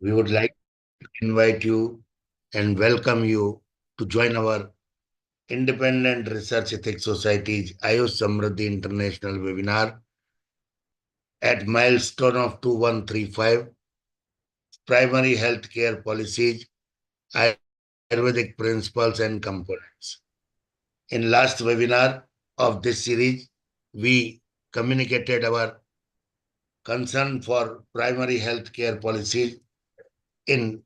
We would like to invite you and welcome you to join our Independent Research Ethics Society's AYUSH Samriddhi International webinar at milestone of 2135, Primary Healthcare Policies, Ayurvedic Principles and Components. In last webinar of this series, we communicated our concern for primary healthcare policies in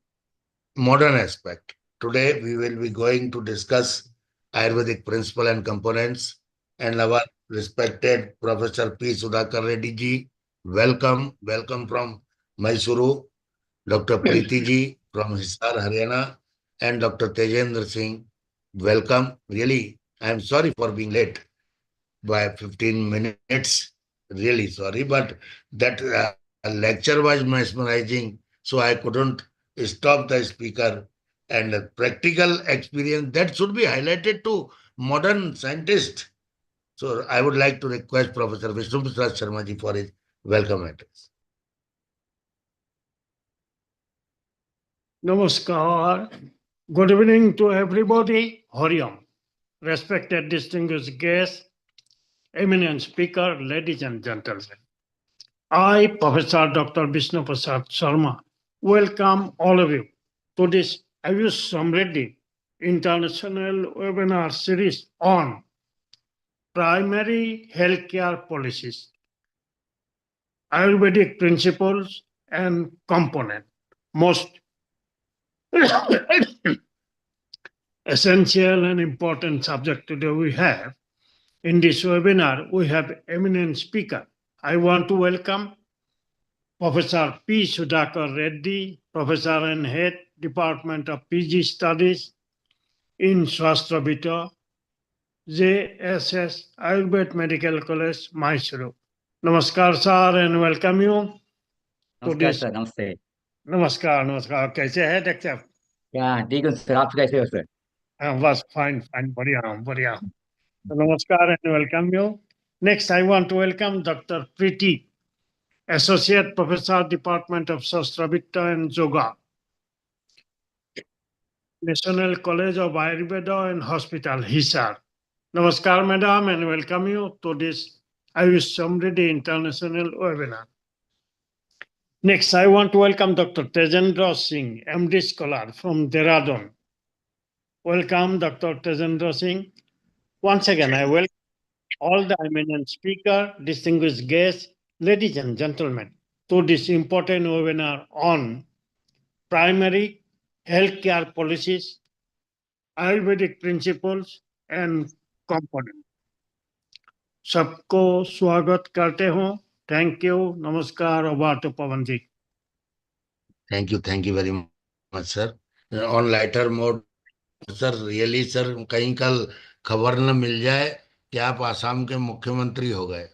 modern aspect. Today, we will be going to discuss Ayurvedic principle and components, and our respected Professor P. Sudhakar Reddy ji, welcome from Mysuru, Dr. Preeti ji from Hisar, Haryana, and Dr. Tejendra Singh, welcome. Really, I am sorry for being late by 15 minutes. Really sorry, but that lecture was mesmerizing, so I couldn't stop the speaker. And practical experience that should be highlighted to modern scientists. So I would like to request Professor Vishnu Prasad Sharma ji for his welcome address. Namaskar. Good evening to everybody. Hariom. Respected distinguished guests, eminent speaker, ladies and gentlemen. I, Professor Dr. Vishnu Prasad Sharma, welcome all of you to this AYUSH SAMRIDDHI International Webinar Series on Primary Healthcare Policies, Ayurvedic Principles and Components. Most essential and important subject today we have. In this webinar, we have eminent speaker. I want to welcome Professor P. Sudhakar Reddy, Professor and Head, Department of PG Studies in Swasthravita, JSS Ayurved Medical College, Mysuru. Namaskar, sir, and welcome you. नमस्कार sir, नमस्ते। नमस्कार, कैसे है doctor? क्या ठीक हूँ sir, आप कैसे हो सर? बस फाइन, बढ़िया। Namaskar and welcome you. Next, I want to welcome Dr. Preeti, Associate Professor, Department of Shastravita and Yoga, National College of Ayurveda and Hospital, Hisar. Namaskar, Madam, and welcome you to this AYUSH SAMRIDDHI International webinar. Next, I want to welcome Dr. Tejendra Singh, MD Scholar from Dehradun. Welcome, Dr. Tejendra Singh. Once again, I welcome all the eminent speaker, distinguished guests, ladies and gentlemen, to this important webinar on primary healthcare policies, Ayurvedic principles and components. सबको स्वागत करते हूँ. Thank you. नमस्कार. Over to Pawan ji. Thank you very much, sir. On lighter mode, sir really sir कहीं कल खबर न मिल जाए कि आप आसाम के मुख्यमंत्री हो गए.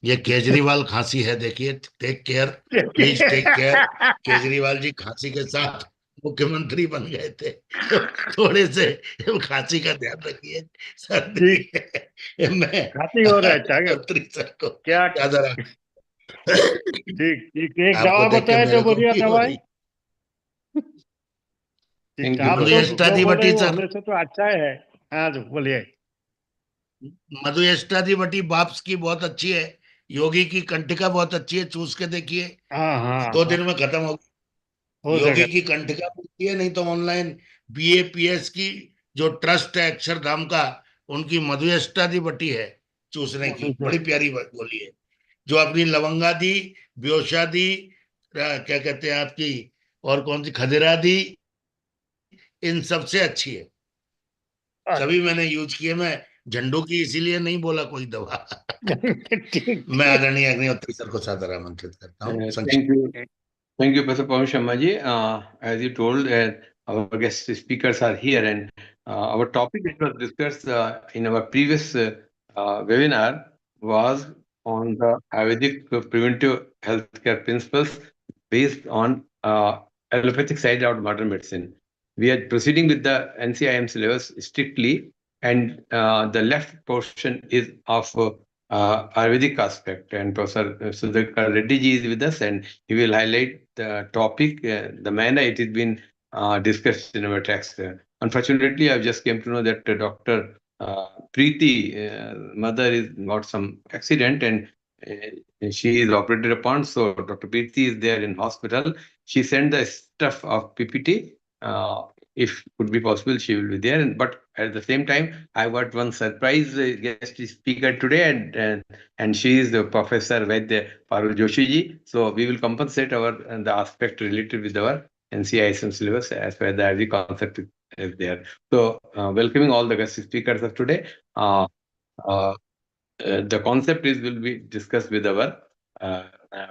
ये केजरीवाल खांसी है, देखिए, take care, please take care. Kejriwal ji खांसी के साथ मुख्यमंत्री बन गए थे, तो थोड़े से खांसी का ध्यान रखिए सर. मैं खांसी हो रहा है क्या? मुख्यमंत्री सर को क्या? ज्यादा ठीक. एक आपको दवा देख के बताए मेरे जो को बढ़िया भी हो दवाई. रही. आप तो मधुयष्टादि बोल रहे बटी हो, सर, हमें से तो अच्छा है. हाँ जो बोलिए. मधुयष्टादि बटी बाप्स की बहुत अच्छी है. योगी की कंटिका बहुत अच्छी है, चूस के देखिए, हाँ 2 दिन में खत्म हो. हो योगी जाएगा. की कंटिका मिलती है, नहीं तो ऑनलाइन बीएपीएस की जो ट्रस्ट है अक्षरधाम का, उनकी मधुयष्टादि बटी है चूसने की, बड़ी प्यारी गोली है. जो अपनी लवंगादी, ब्योशादी, क्या कहते हैं आपकी, और कौन सी खदिरादी, इन सबसे अच्छी है. सभी मैंने यूज किए. मैं झंडू की इसीलिए नहीं बोला कोई दवा. मैं आदरणीय अग्निहोत्री सर को सादर आमंत्रित करता हूँ. Thank you, Professor Pawan Sharma ji. As you told, our guest speakers are here, and our topic that was discussed in our previous webinar was on the Ayurvedic preventive healthcare principles based on allopathic side of modern medicine. We are proceeding with the NCIM syllabus strictly, and the left portion is of Ayurvedic aspect. And Professor Sudhakar Reddy ji is with us, and he will highlight the topic, the manner it has been discussed in our text. Unfortunately, I've just came to know that Dr. Preeti, mother, is got some accident, and she is operated upon. So Dr. Preeti is there in hospital. She sent the stuff of PPT. If could be possible, she will be there. But at the same time, I got one surprise guest speaker today, and she is the Professor Vaidya Parul Joshi ji. So we will compensate our the aspect related with our NCISM syllabus as per the every concept is there. So welcoming all the guest speakers of today. Uh, the concept is will be discussed with our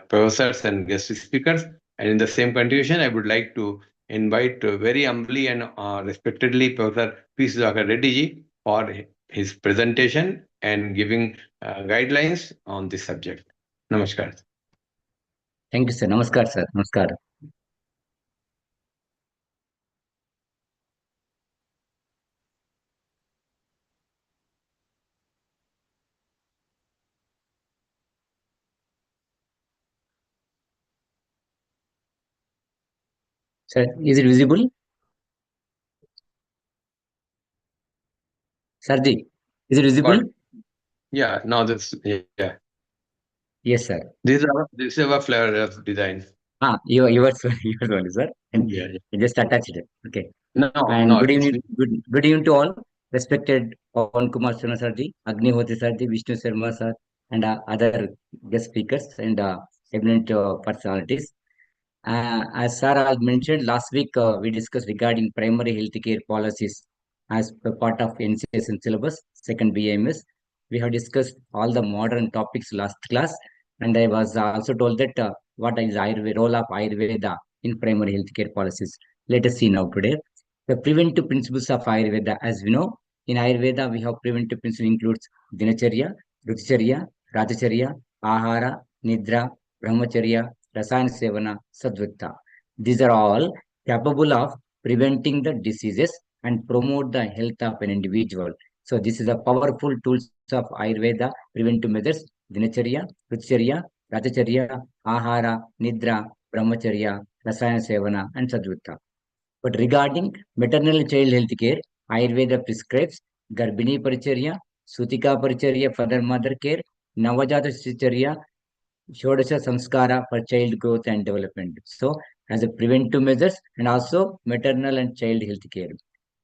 professors and guest speakers. And in the same continuation, I would like to invite very humbly and respectedly Professor P. Sudhakar Reddy ji for his presentation and giving guidelines on this subject. Namaskar. Thank you, sir. Namaskar, sir. Namaskar. Sir, is it visible? Sarji, is it visible? Got- Yeah, now this, yeah. Yes, sir. This is our flavor of design. Yours, yours only, sir. And Yeah, you just attached it. Okay. No, And no, good it's evening, good evening to all. Respected Pawan Kumar Sharma Sarji, Agnihotri Sarji, Vishnu Sharma sir, and other guest speakers and eminent personalities. As Sir has mentioned, last week we discussed regarding primary healthcare policies as a part of NCSN syllabus, second BAMS. We have discussed all the modern topics last class, and I was also told that what is Ayurveda, role of Ayurveda in primary healthcare policies. Let us see now today. The preventive principles of Ayurveda, as we know, in Ayurveda we have preventive principle includes Dinacharya, Ruticharya, Rajacharya, Ahara, Nidra, Brahmacharya, Rasayana Sevana, Sadvita. These are all capable of preventing the diseases and promote the health of an individual. So this is a powerful tools of Ayurveda preventive measures, Dinacharya, Ruticharya, Rajacharya, Ahara, Nidra, Brahmacharya, Rasayana Sevana, and Sadvita. But regarding maternal and child health care, Ayurveda prescribes Garbhini Paricharya, Sutika Paricharya for their mother care, Navajata Shicharya, Shodasha Samskara for child growth and development. So, as a preventive measures and also maternal and child health care.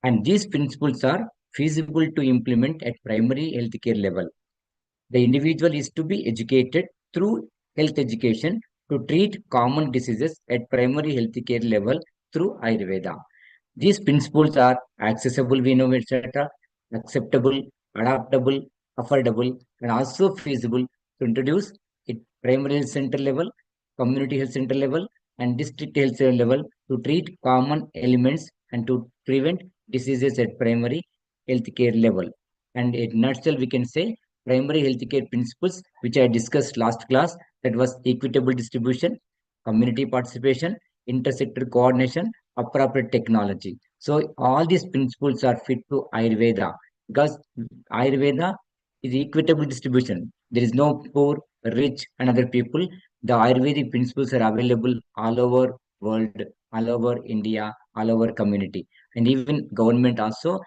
And these principles are feasible to implement at primary health care level. The individual is to be educated through health education to treat common diseases at primary health care level through Ayurveda. These principles are accessible, we know, etc., acceptable, adaptable, affordable, and also feasible to introduce at primary health center level, community health center level, and district health center level to treat common elements and to prevent diseases at primary healthcare level. And in nutshell, we can say primary healthcare principles, which I discussed last class, that was equitable distribution, community participation, intersector coordination, appropriate technology. So all these principles are fit to Ayurveda because Ayurveda is equitable distribution. There is no poor, rich, and other people. The Ayurvedic principles are available all over world, all over India, all over community, and even government also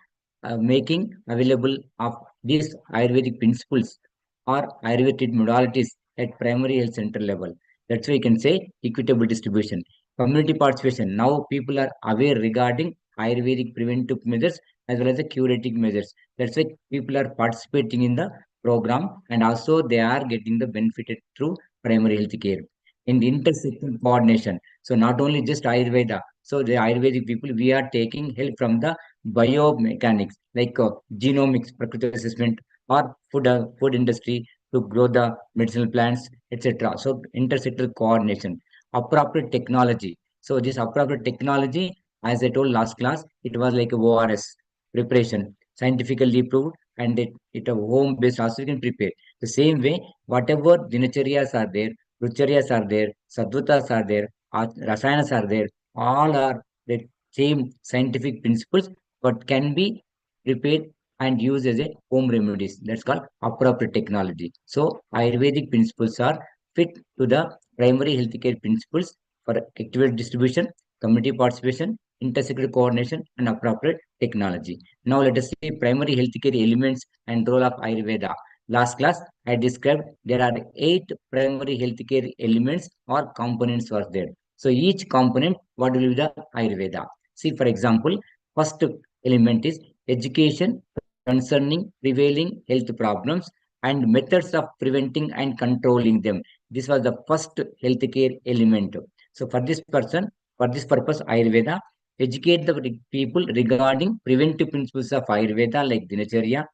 making available of these Ayurvedic principles or Ayurvedic modalities at primary health center level. That's why you can say equitable distribution. Community participation. Now people are aware regarding Ayurvedic preventive measures as well as the curative measures. That's why people are participating in the program and also they are getting the benefited through primary health care. In the intersectional coordination. So not only just Ayurveda. So the Ayurvedic people, we are taking help from the biomechanics like genomics, Prakriti assessment, or food industry to grow the medicinal plants, etc. So intersectoral coordination, appropriate technology. So this appropriate technology, as I told last class, it was like a ORS preparation, scientifically proved, and it a home based also you can prepare. The same way, whatever dinacharyas are there, rucharyas are there, sadhutas are there, rasayanas are there, all are the same scientific principles, but can be prepared and used as a home remedies. That's called appropriate technology. So Ayurvedic principles are fit to the primary healthcare principles for equitable distribution, community participation, intersectoral coordination, and appropriate technology. Now let us see primary healthcare elements and role of Ayurveda. Last class, I described there are 8 primary healthcare elements or components was there. So each component, what will be the Ayurveda? See, for example, first element is education concerning prevailing health problems and methods of preventing and controlling them. This was the first healthcare element. So for this purpose, Ayurveda educate the people regarding preventive principles of Ayurveda like Dinacharya,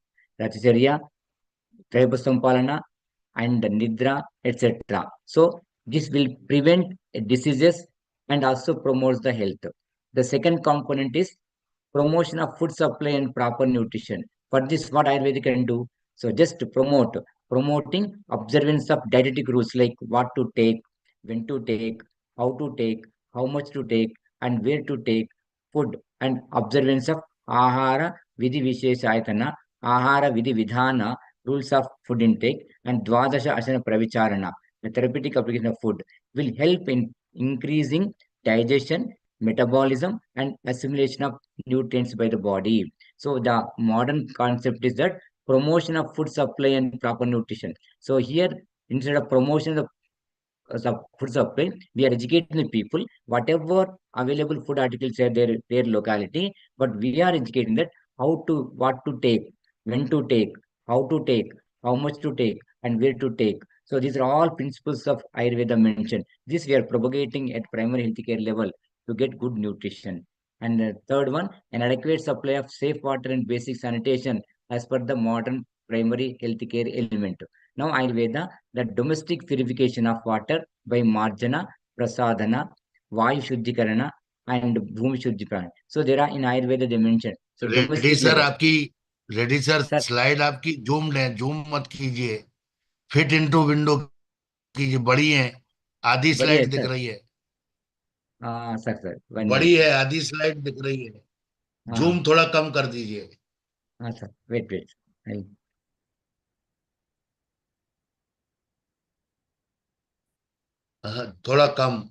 Ratacharya, Traipasampalana, and Nidra, etc. So this will prevent diseases and also promotes the health. The second component is promotion of food supply and proper nutrition. For this, what Ayurveda can do? So just to promoting observance of dietetic rules like what to take, when to take, how to take, how much to take, and where to take food, and observance of Ahara Vidhi Visheshayatana, Ahara Vidhi Vidhana, rules of food intake, and Dwadasha Asana Pravicharana, the therapeutic application of food, will help in increasing digestion, metabolism, and assimilation of nutrients by the body. So the modern concept is that promotion of food supply and proper nutrition. So here, instead of promotion of food supply, we are educating the people whatever available food articles are there their locality, but we are educating that how to what to take, when to take, how to take, how much to take, and where to take. So these are all principles of Ayurveda mentioned. This we are propagating at primary healthcare level to get good nutrition. And the third one, an adequate supply of safe water and basic sanitation as per the modern primary healthcare element. Now Ayurveda, the domestic purification of water by marjana, prasadhana, vayu shuddhikarana, and bhumi shuddhikarana. So there are in Ayurveda they mentioned. So ready domestic sir level. आपकी, ready sir Sir, slide आपकी zoomed है, zoom मत कीजिए, fit into window कीजिए, बड़ी है, आधी बढ़िया है स्लाइड दिख सर. रही है, हाँ सर 1 minute. बड़ी है, आधी स्लाइड दिख रही है, हाँ जूम थोड़ा कम कर दीजिए। हाँ सर, वेट. हाँ, थोड़ा कम,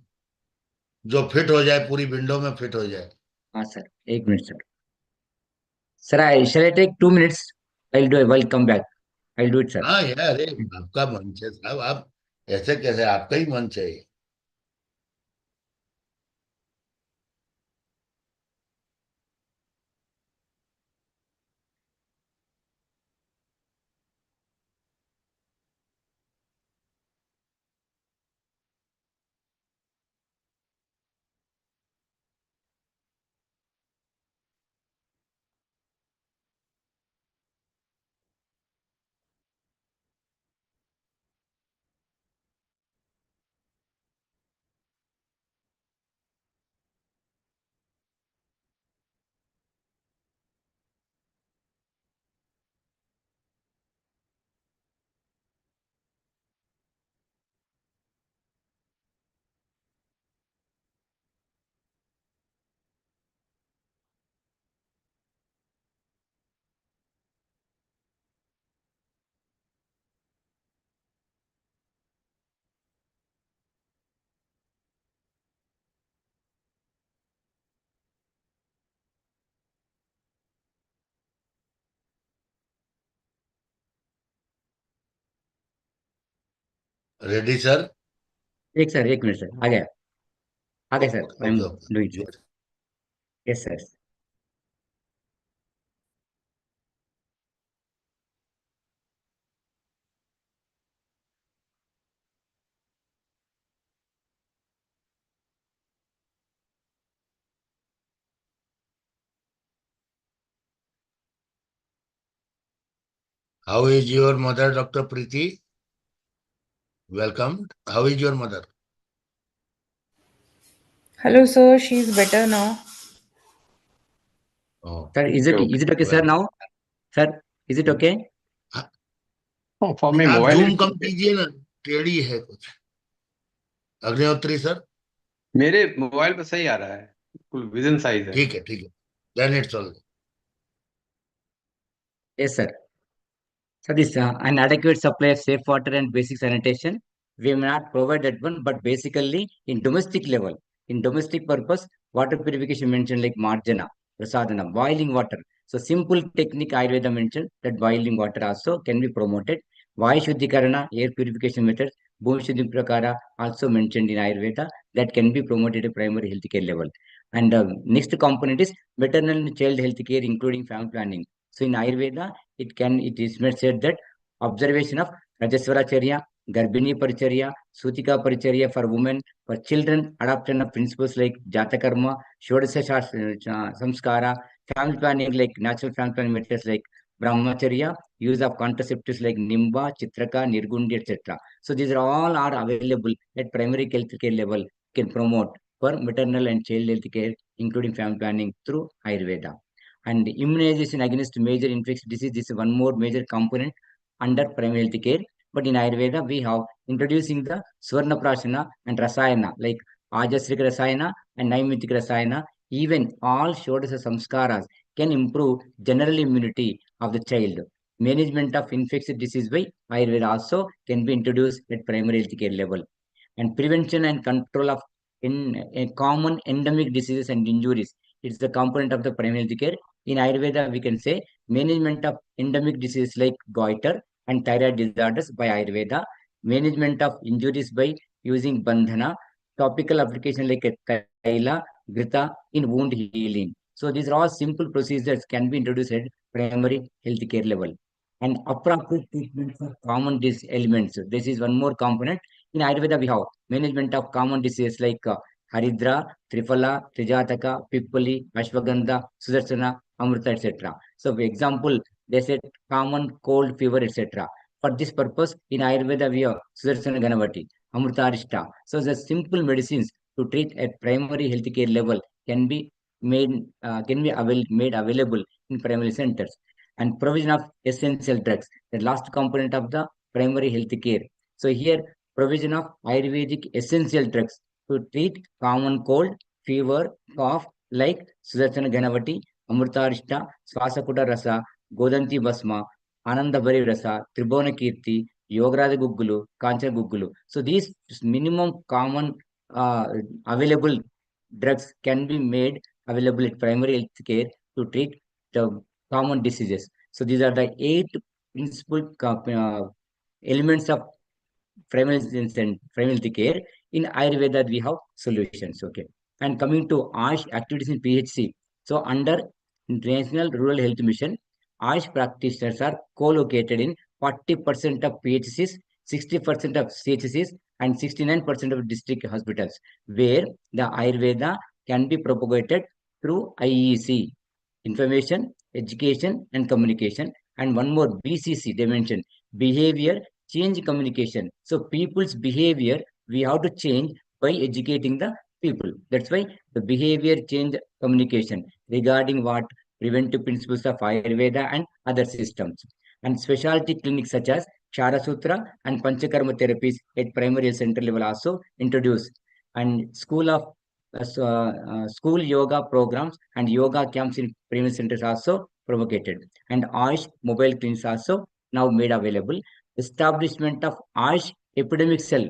जो फिट हो जाए, पूरी विंडो में फिट हो जाए। हाँ sir, 1 minute sir. Sir, shall I take 2 minutes? I'll come back. I'll do it, sir. हाँ यार, अरे आपका मंच है साहब, आप ऐसे कैसे, आपका ही मंच है ये। Ready sir? एक मिनट सर, आ गया sir. Okay I am okay doing sir. Okay. Yes sir. How is your mother doctor Preeti? Welcome. How is your mother? Hello, sir. She's better now. Sir, Okay. is it okay, sir, well, now? Sir, is it okay? Oh, for नहीं me, आप mobile is zoom कम कीजिए ना, टेढ़ी है कुछ। Agnihotri sir? मेरे mobile पे सही आ रहा है, बिल्कुल विद इन साइज है। ठीक है, ठीक है, then it's all. Yes, sir. So this an adequate supply of safe water and basic sanitation, we may not provide that one, but basically in domestic level, in domestic purpose, water purification mentioned like marjana, prasadana, boiling water. So simple technique Ayurveda mentioned that boiling water also can be promoted. Vayu Shuddhikarana, air purification methods, Bhumi Shuddhi Prakara also mentioned in Ayurveda that can be promoted at primary health care level. And next component is maternal and child health care, including family planning. So in Ayurveda, it is said that observation of Rajaswara Charya, Garbhini Paricharya, Sutika Paricharya for women, for children, adoption of principles like Jatakarma, Shodasa Samskara, family planning like natural family planning methods like Brahmacharya, use of contraceptives like Nimba, Chitraka, Nirgundi, etc. So these are all are available at primary health care level, can promote for maternal and child health care, including family planning through Ayurveda. And immunization against major infectious disease is one more major component under primary health care. But in Ayurveda, we have introducing the Swarna Prashana and Rasayana, like Ajasrika Rasayana and Naimitika Rasayana. Even all Shodasa Samskaras can improve general immunity of the child. Management of infectious disease by Ayurveda also can be introduced at primary health care level. And prevention and control of common endemic diseases and injuries. It's the component of the primary health care. In Ayurveda, we can say management of endemic diseases like goiter and thyroid disorders by Ayurveda, management of injuries by using bandhana, topical application like kaila, grita in wound healing. So these are all simple procedures can be introduced at primary health care level. And appropriate treatment for common disease elements. This is one more component. In Ayurveda, we have management of common diseases like Haridra, Triphala, Trijataka, Pippali, Ashwagandha, Sudarsana, Amrita, etc. So, for example, they said common cold fever, etc. For this purpose, in Ayurveda, we have Sudarsana Ganavati, Amritarishta. So, the simple medicines to treat at primary healthcare level can be made available in primary centers. And provision of essential drugs, the last component of the primary health care. So here, provision of Ayurvedic essential drugs to treat common cold, fever, cough, like Sudarsana Ganavati, Amritarishta, Swasakuta Rasa, Godanti Basma, Anandabari Rasa, Tribona Kirti, Yograda Guggulu, Kancha Guggulu. So these minimum common available drugs can be made available at primary health care to treat the common diseases. So these are the 8 principal elements of primary and primary health care. In Ayurveda, we have solutions. Okay. And coming to AYUSH activities in PHC. So under National Rural Health Mission, AYUSH practitioners are co-located in 40% of PHCs, 60% of CHCs, and 69% of district hospitals, where the Ayurveda can be propagated through IEC, information, education, and communication. And one more BCC, they mentioned behavior change communication. So people's behavior, we have to change by educating the people. That's why the behavior change communication regarding what preventive principles of Ayurveda and other systems. And specialty clinics such as Charasutra and Panchakarma therapies at primary center level also introduced. And school yoga programs and yoga camps in primary centers also propagated. And AYUSH mobile clinics also now made available. Establishment of AYUSH epidemic cell.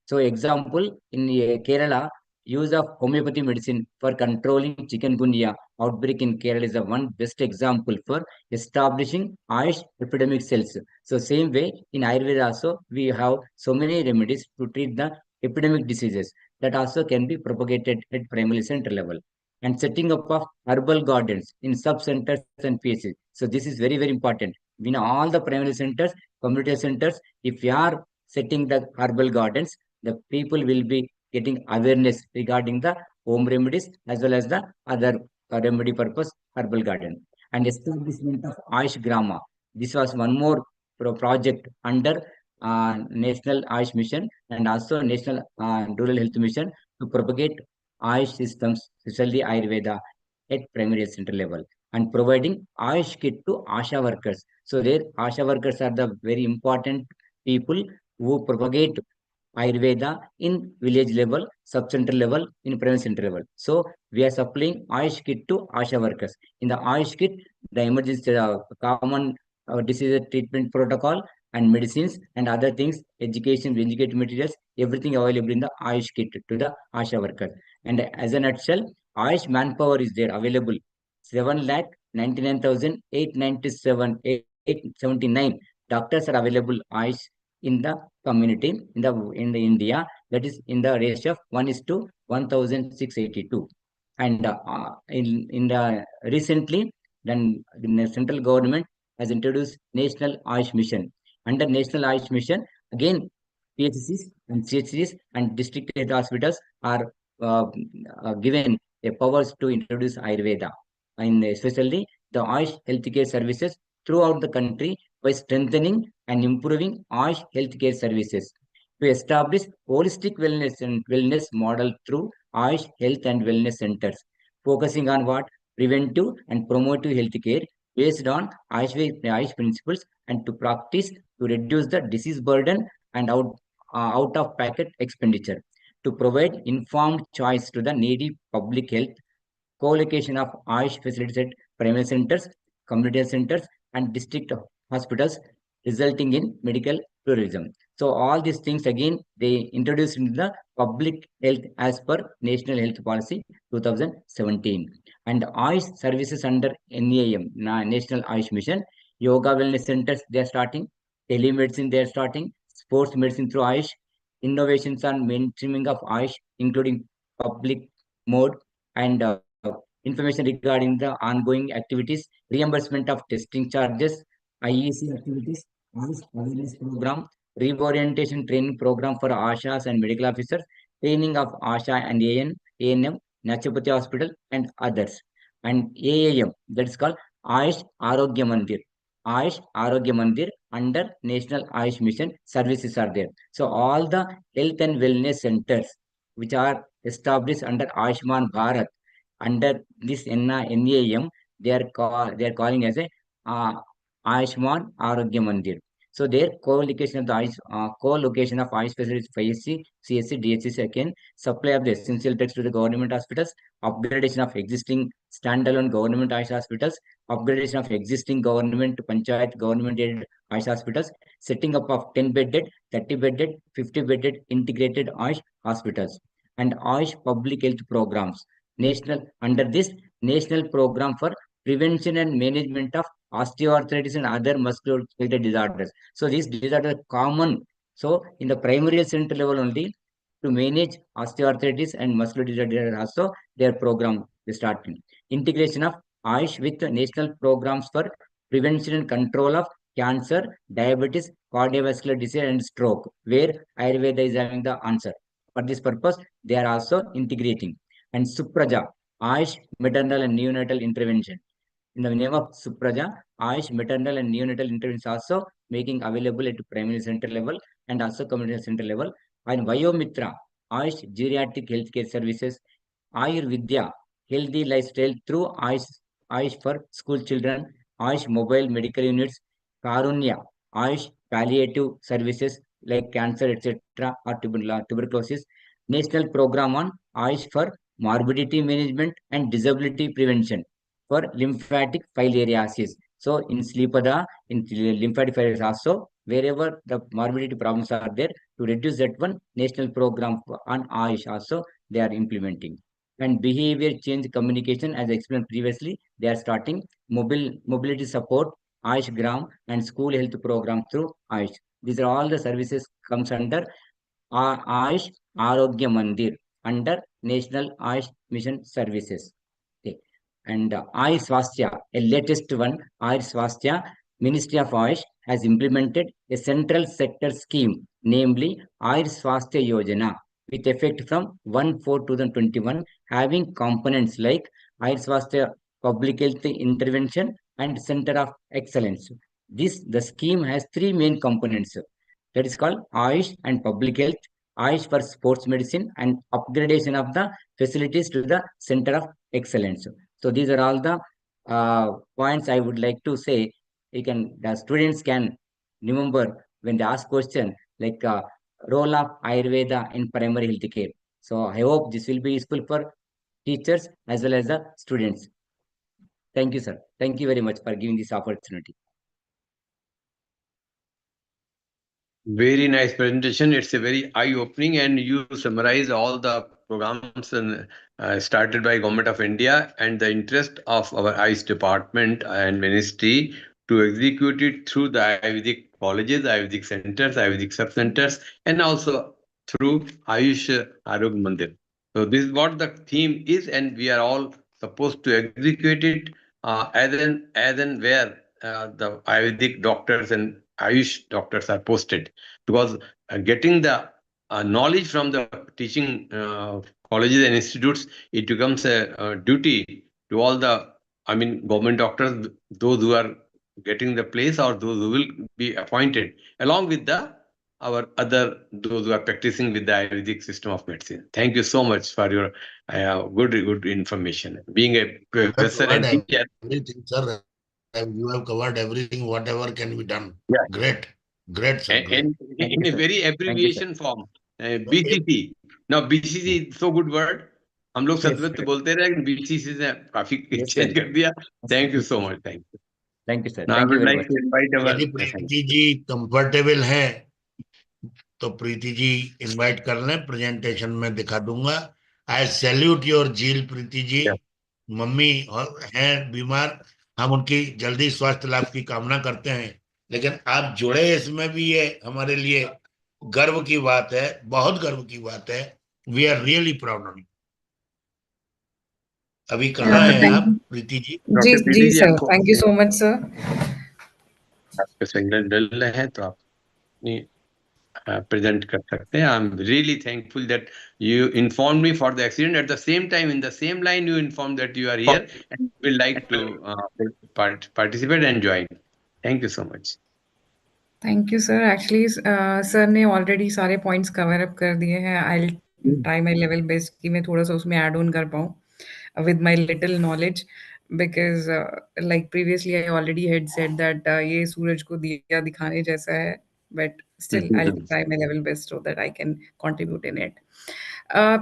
So example, in Kerala, use of homeopathy medicine for controlling chikungunya outbreak in Kerala is the one best example for establishing AYUSH epidemic cells. So same way, in Ayurveda also, we have so many remedies to treat the epidemic diseases that also can be propagated at primary center level. And setting up of herbal gardens in sub-centers and PHs. So this is very, very important. In all the primary centers, community centers, if you are setting the herbal gardens, the people will be getting awareness regarding the home remedies as well as the other remedy purpose herbal garden. And establishment of Ayush Grama. This was one more project under National Ayush Mission and also National Rural Health Mission to propagate Ayush systems, especially Ayurveda, at primary center level and providing Ayush kit to ASHA workers. So there, ASHA workers are the very important people who propagate Ayurveda in village level, sub-center level, in primary center level. So we are supplying AYUSH kit to ASHA workers. In the AYUSH kit, the emergency common disease treatment protocol and medicines and other things, educative materials, everything available in the AYUSH kit to the ASHA workers. And as a nutshell, AYUSH manpower is there available. 7,99,897 doctors are available AYUSH in the community in the India. That is in the ratio of 1:1,682. And in the recently, then the central government has introduced National AYUSH Mission. Under National AYUSH Mission, again, PHCs and CHCs and district health hospitals are given a powers to introduce Ayurveda, and especially the AYUSH healthcare services throughout the country by strengthening and improving AYUSH healthcare services to establish holistic wellness model through AYUSH health and wellness centers, focusing on what preventive and promotive healthcare based on AYUSH principles and to practice to reduce the disease burden and out of pocket expenditure, to provide informed choice to the needy public health, co-location of AYUSH facilities at primary centers, community centers, and district hospitals, resulting in medical tourism. So all these things again they introduced into the public health as per National Health Policy 2017. And AYUSH services under NAM, National AYUSH Mission, yoga wellness centers they are starting, telemedicine they are starting, sports medicine through AYUSH, innovations on mainstreaming of AYUSH, including public mode and information regarding the ongoing activities, reimbursement of testing charges, IEC activities, AYUSH awareness program, reorientation training program for ASHAs and medical officers, training of ASHA and ANM, Naturopathy Hospital, and others. And AAM, that is called AYUSH Arogya Mandir. AYUSH Arogya Mandir under National AYUSH Mission services are there. So all the health and wellness centers which are established under Ayushman Bharat, under this NAM, they are calling as a Ayushman Arogya Mandir. So their co-location of the co-location of AYUSH facilities, FISC, CSC, DHC, again, supply of the essential drugs to the government hospitals, upgradation of existing standalone government AYUSH hospitals, upgradation of existing government panchayat government-aided AYUSH hospitals, setting up of 10-bedded, 30-bedded, 50-bedded integrated AYUSH hospitals, and AYUSH public health programs. Under this National Program for Prevention and Management of Osteoarthritis and other musculoskeletal disorders. So these disorders are common. So in the primary center level only, to manage osteoarthritis and muscular disorders also their program is starting. Integration of AYUSH with national programs for prevention and control of cancer, diabetes, cardiovascular disease, and stroke, where Ayurveda is having the answer. For this purpose, they are also integrating. And Supraja, AYUSH maternal and neonatal intervention. In the name of Supraja, AYUSH maternal and neonatal intervention also making available at primary center level and also community center level. And Vayomitra, AYUSH geriatric healthcare services, Ayurvidya, healthy lifestyle through AYUSH for school children, AYUSH mobile medical units, Karunya, AYUSH palliative services like cancer, etc., or tuberculosis, national program on AYUSH for morbidity management and disability prevention for lymphatic filariasis. So in Sleepada, in lymphatic filariasis also, wherever the morbidity problems are there, to reduce that one, national program on AYUSH also they are implementing. And behavior change communication, as I explained previously, they are starting mobility support, AYUSH Gram, and school health program through AYUSH. These are all the services comes under AYUSH Arogya Mandir under National AYUSH Mission Services. Okay. And AYUSH Swasthya, a latest one, AYUSH Swasthya, Ministry of AYUSH has implemented a central sector scheme, namely AYUSH Swasthya Yojana, with effect from 1/4/2021, having components like AYUSH Swasthya Public Health Intervention and Center of Excellence. The scheme has three main components. That is called AYUSH and Public Health, AYUSH for sports medicine, and upgradation of the facilities to the Center of Excellence. So these are all the points I would like to say. The students can remember when they ask question like role of Ayurveda in primary health care. So I hope this will be useful for teachers as well as the students. Thank you, sir. Thank you very much for giving this opportunity. Very nice presentation. It's a very eye-opening, and you summarize all the programs and started by Government of India and the interest of our ICE department and ministry to execute it through the Ayurvedic colleges, Ayurvedic centers, Ayurvedic sub-centers, and also through Ayush Arogya Mandir. So this is what the theme is, and we are all supposed to execute it as and where the Ayurvedic doctors and Ayush doctors are posted, because getting the knowledge from the teaching colleges and institutes, it becomes a duty to all the, I mean, government doctors, those who are getting the place or those who will be appointed, along with the our other those who are practicing with the Ayurvedic system of medicine. Thank you so much for your good information. Being a You have professor covered and teacher, everything, sir. You have covered everything, whatever can be done. yeah, Great. Great, sir. Great. and Thank you, in a sir. very Thank you, sir. abbreviation form, BCC. Now BCC is so good word. हम लोग Yes, Sanskrit sir. बोलते रहे, लेकिन BCC से काफी Yes, change sir. कर दिया. Yes, Thank you sir. so much. Thank you. Thank you, sir. Now I Thank you would very like much. to invite our यदि प्रीति जी कंफर्टेबल हैं तो प्रीति जी इनवाइट कर लें, प्रेजेंटेशन में दिखा दूंगा. आई सैल्यूट योर झील प्रीति जी. yeah. मम्मी हैं बीमार, हम उनकी जल्दी स्वास्थ्य लाभ की कामना करते हैं, लेकिन आप जुड़े इसमें भी ये हमारे लिए गर्व की बात है, बहुत गर्व की बात है. We are really proud of you. अभी कहाँ हैं Thank आप you. प्रीति जी? जी डॉक्टर जी प्रीति जी, सर, आपको thank you so much sir. आपके सिग्नल डल रहे हैं तो आप अपनी present kar sakte hain. I'm really thankful that you informed me for the accident. At the same time, in the same line, you informed that you are here and will like to participate and join. Thank you so much. Thank you sir. Actually sir ने already सारे points cover up कर दिए हैं. I try my level best कि मैं थोड़ा सा उसमें ऐड ऑन कर पाऊँ with my little knowledge, because like previously I already had said that ये सूरज को दिया दिखाने जैसा है, but still I try my level best so that I can contribute in it.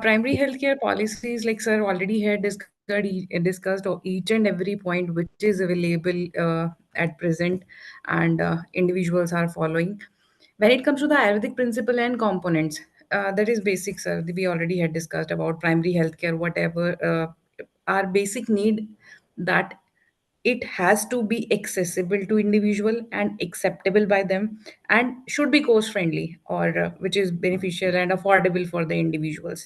Primary healthcare policies, like sir already had discussed each and every point which is available at present, and individuals are following. When it comes to the Ayurvedic principle and components, that is basic, sir. We already had discussed about primary healthcare, whatever our basic need, that it has to be accessible to individual and acceptable by them, and should be cost friendly, or which is beneficial and affordable for the individuals.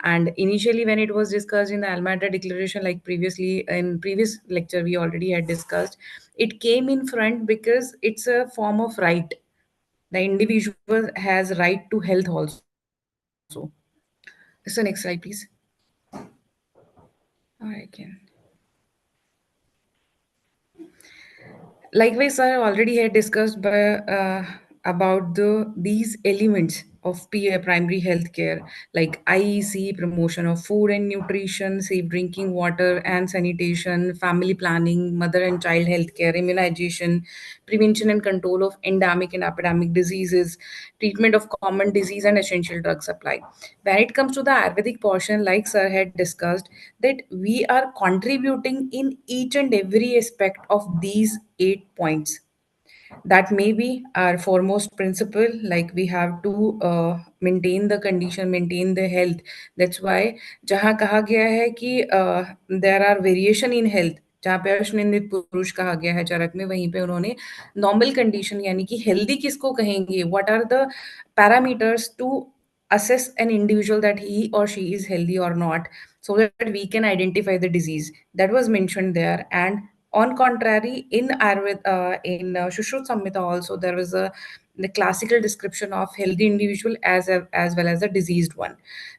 And initially when it was discussed in the Almata declaration, like previously in previous lecture we already had discussed, it came in front because it's a form of right. The individual has right to health also. So next slide please. Or I can. Likewise, I already had discussed about these elements of primary healthcare, like IEC, promotion of food and nutrition, safe drinking water and sanitation, family planning, mother and child healthcare, immunization, prevention and control of endemic and epidemic diseases, treatment of common disease, and essential drug supply. When it comes to the Ayurvedic portion, like Sir had discussed, that we are contributing in each and every aspect of these 8 points. That may be our foremost principle, like we have to maintain the condition, maintain the health. That's why जहाँ कहा गया है कि there are variation in health, जहाँ पे अश्वनिंदित पुरुष कहा गया है चरक में, वहीं पे उन्होंने नॉर्मल कंडीशन यानी कि हेल्दी किसको कहेंगे, what are the parameters to assess an individual that he or she is healthy or not, so that we can identify the disease that was mentioned there. And on contrary, in Ayurveda, in Shushruta Samhita also, there was a the classical description of healthy individual as well as a diseased one.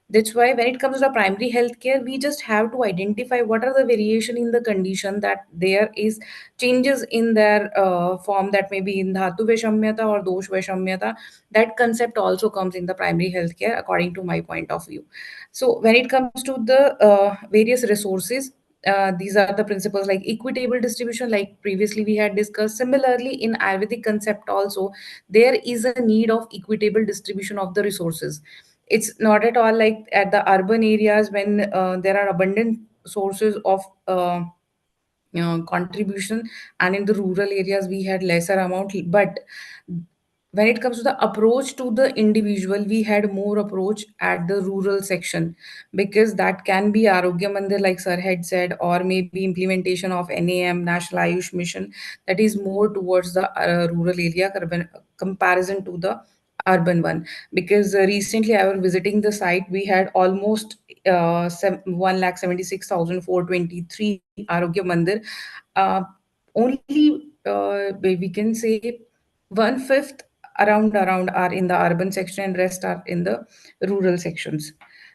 That's why when it comes to primary health care, we just have to identify what are the variation in the condition, that there is changes in their form, that may be in dhatu vaishamyata or dosh vaishamyata. That concept also comes in the primary health care according to my point of view. So when it comes to the various resources, these are the principles like equitable distribution, like previously we had discussed. Similarly, in Ayurvedic concept also, there is a need of equitable distribution of the resources. It's not at all like at the urban areas when there are abundant sources of contribution, and in the rural areas we had lesser amount. But when it comes to the approach to the individual, we had more approach at the rural section, because that can be Arogya Mandir, like Sir had said, or maybe implementation of NAM, National Ayush Mission, that is more towards the rural area comparison to the urban one. Because recently I was visiting the site, we had almost 1,76,423 Arogya Mandir. Uh, Only we can say one fifth around are in the urban section and rest are in the rural sections.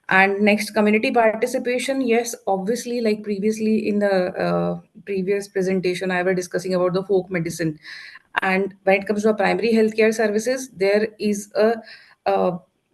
And next, community participation. Yes, obviously, like previously in the previous presentation I was discussing about the folk medicine. And when it comes to primary healthcare services, there is a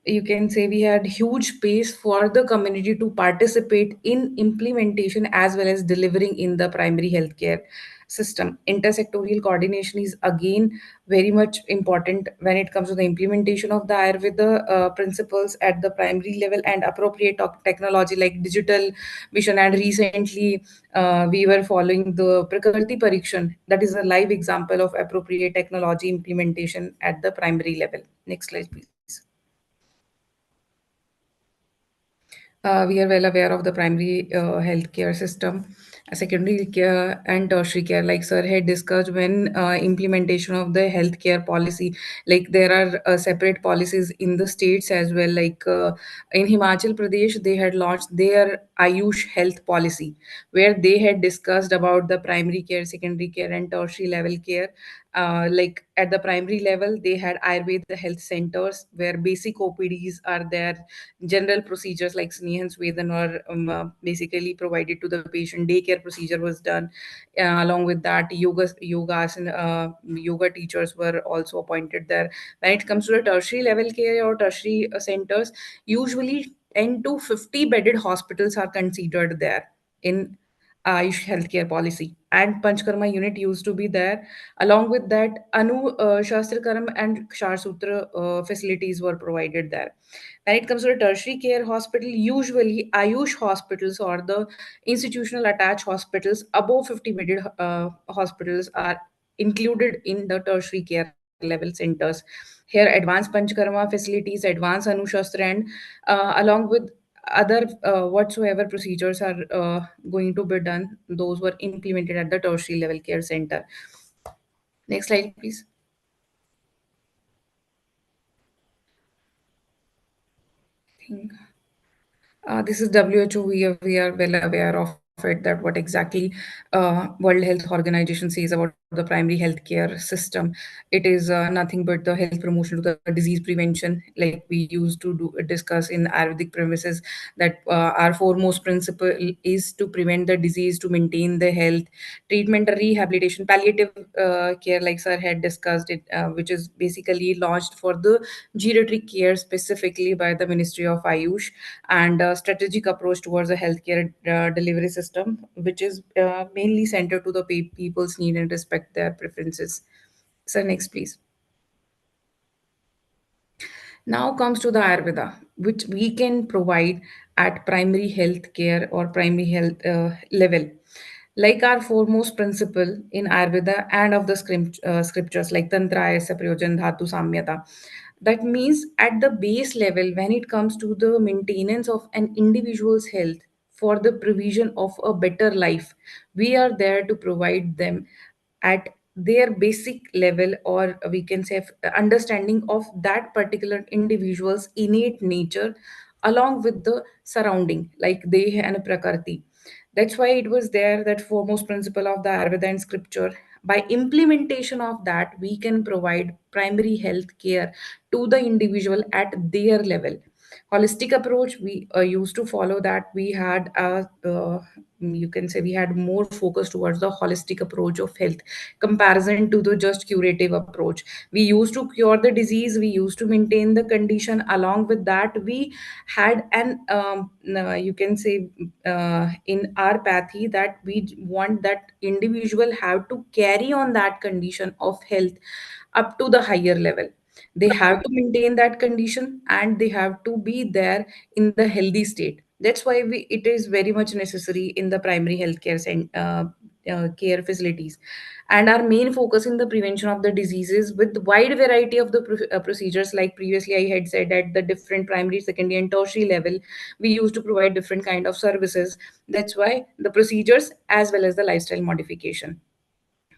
you can say we had huge space for the community to participate in implementation as well as delivering in the primary healthcare system. Intersectorial coordination is again very much important when it comes to the implementation of the Ayurveda principles at the primary level, and appropriate technology like digital vision. And recently, we were following the Prakriti Parikshan, that is a live example of appropriate technology implementation at the primary level. Next slide, please. We are well aware of the primary healthcare system, secondary care, and tertiary care. Like Sir had discussed, when implementation of the healthcare policy, like there are separate policies in the states as well. Like in Himachal Pradesh, they had launched their Ayush health policy, where they had discussed about the primary care, secondary care, and tertiary level care. Like at the primary level, they had Ayurveda health centers where basic OPDs are there, general procedures like Snehan Swedan were basically provided to the patient. Daycare procedure was done. Along with that, yoga teachers were also appointed there. When it comes to the tertiary level care or tertiary centers, usually 10 to 50 bedded hospitals are considered there in Ayush healthcare policy, and Panchkarma unit used to be there. Along with that, Shastrakaram and Kshar Sutra facilities were provided there. When it comes to the tertiary care hospital, usually Ayush hospitals or the institutional attached hospitals above 50 bedded hospitals are included in the tertiary care level centers. Here, advanced Panchkarma facilities, advanced Anushastra, and along with other whatsoever procedures are going to be done, those were implemented at the tertiary level care center. Next slide, please. Think. This is WHO. We are well aware of it, that what exactly World Health Organization says about the primary healthcare system. It is nothing but the health promotion to the disease prevention, like we used to discuss in Ayurvedic premises, that our foremost principle is to prevent the disease, to maintain the health, treatment, rehabilitation, palliative care, like Sir had discussed it, which is basically launched for the geriatric care specifically by the Ministry of Ayush, and a strategic approach towards a healthcare delivery system, which is mainly centered to the people's need and respect their preferences. So next, please. Now comes to the Ayurveda, which we can provide at primary health care or primary health level. Like our foremost principle in Ayurveda and of the scriptures like Tantra, Ayasa, Prayojan, Dhatu, Samyata. That means at the base level, when it comes to the maintenance of an individual's health for the provision of a better life, we are there to provide them at their basic level, or we can say understanding of that particular individual's innate nature along with the surrounding like they and prakriti. That's why it was there that foremost principle of the Ayurveda and scripture. By implementation of that, we can provide primary health care to the individual at their level. Holistic approach, we used to follow that. We had a you can say we had more focus towards the holistic approach of health comparison to the just curative approach. We used to cure the disease, we used to maintain the condition. Along with that, we had an you can say in our pathy that we want that individual have to carry on that condition of health up to the higher level. They have to maintain that condition and they have to be there in the healthy state. That's why it is very much necessary in the primary healthcare care facilities, and our main focus in the prevention of the diseases with wide variety of the procedures. Like previously I had said, at the different primary, secondary and tertiary level, we used to provide different kind of services. That's why the procedures as well as the lifestyle modification.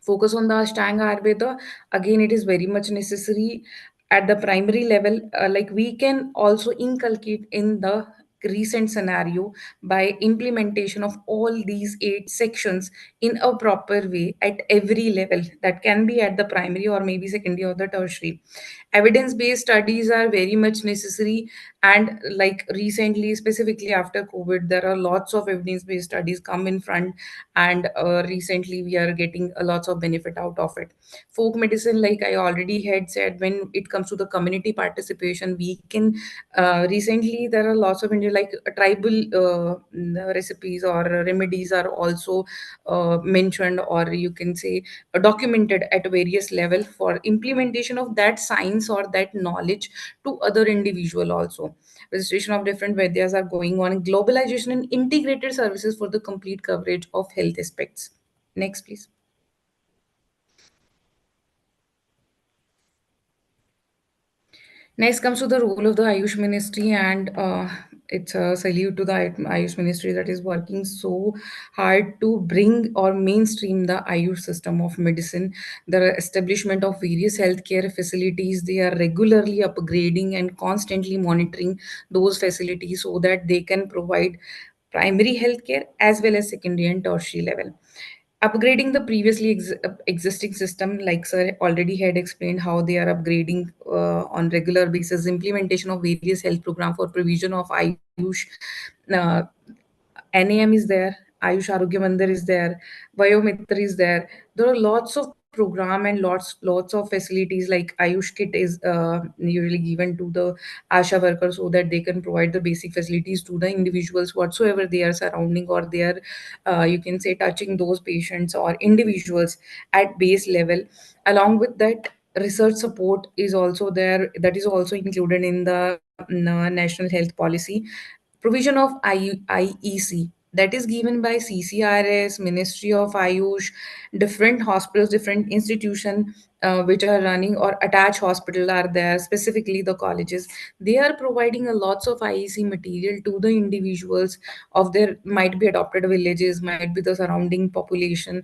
Focus on the Ashtanga Ayurveda. Again, it is very much necessary at the primary level. Like we can also inculcate in the recent scenario by implementation of all these 8 sections in a proper way at every level. That can be at the primary or maybe secondary or the tertiary. Evidence based studies are very much necessary, and like recently, specifically after COVID, there are lots of evidence based studies come in front, and recently we are getting a lots of benefit out of it. Folk medicine, like I already had said, when it comes to the community participation, we can recently there are lots of India, like tribal recipes or remedies are also mentioned, or you can say documented at various level for implementation of that science or that knowledge to other individual also. Registration of different Vedyas are going on. Globalization and integrated services for the complete coverage of health aspects. Next, please. Next comes to the role of the Ayush Ministry, and it's a salute to the Ayush Ministry that is working so hard to bring or mainstream the Ayush system of medicine. The establishment of various healthcare facilities, they are regularly upgrading and constantly monitoring those facilities so that they can provide primary healthcare as well as secondary and tertiary level. Upgrading the previously existing system, like sir already had explained how they are upgrading on regular basis. Implementation of various health program for provision of Ayush, uh, NAM is there, Ayush Arogya Mandir is there, Vayomitra is there. There are lots of program and lots of facilities, like Ayush kit is usually given to the ASHA workers so that they can provide the basic facilities to the individuals whatsoever they are surrounding, or they are you can say touching those patients or individuals at base level. Along with that, research support is also there, that is also included in the national health policy. Provision of IEC, that is given by CCRS, Ministry of Ayush, different hospitals, different institutions which are running or attached hospital are there, specifically the colleges. They are providing a lots of IEC material to the individuals of their, might be adopted villages, might be the surrounding population,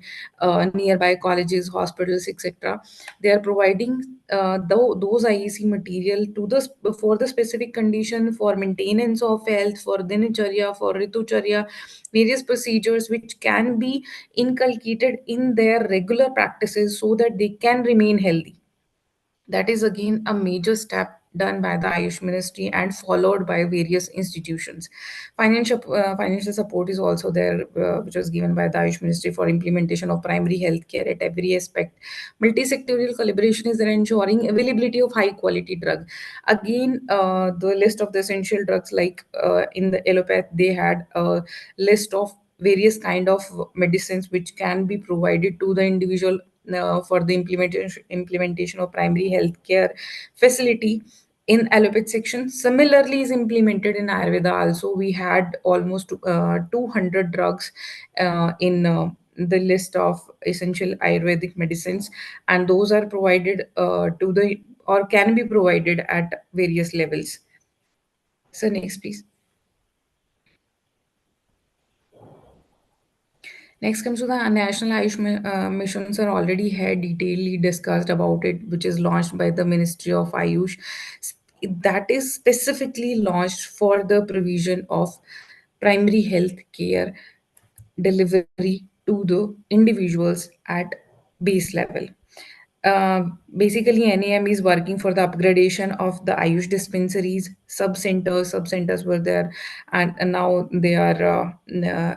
nearby colleges, hospitals, etc. They are providing those IEC material to the for the specific condition, for maintenance of health, for dincharya, for ritucharya, various procedures which can be inculcated in their regular practices so that they can remain healthy. That is again a major step done by the Ayush Ministry and followed by various institutions. Financial support is also there, which was given by the Ayush Ministry for implementation of primary health care at every aspect. Multi-sectorial collaboration is there, ensuring availability of high quality drug. Again, the list of the essential drugs, like in the allopath, they had a list of various kind of medicines which can be provided to the individual for the implementation of primary healthcare facility in allopathy section. Similarly, is implemented in Ayurveda also. We had almost 200 drugs in the list of essential Ayurvedic medicines, and those are provided to the or can be provided at various levels. So next, please. Next comes to the National Ayush Missions are already had detailedly discussed about it, which is launched by the Ministry of Ayush. That is specifically launched for the provision of primary health care delivery to the individuals at base level. Basically, NAM is working for the upgradation of the Ayush dispensaries, sub centers were there, and now they are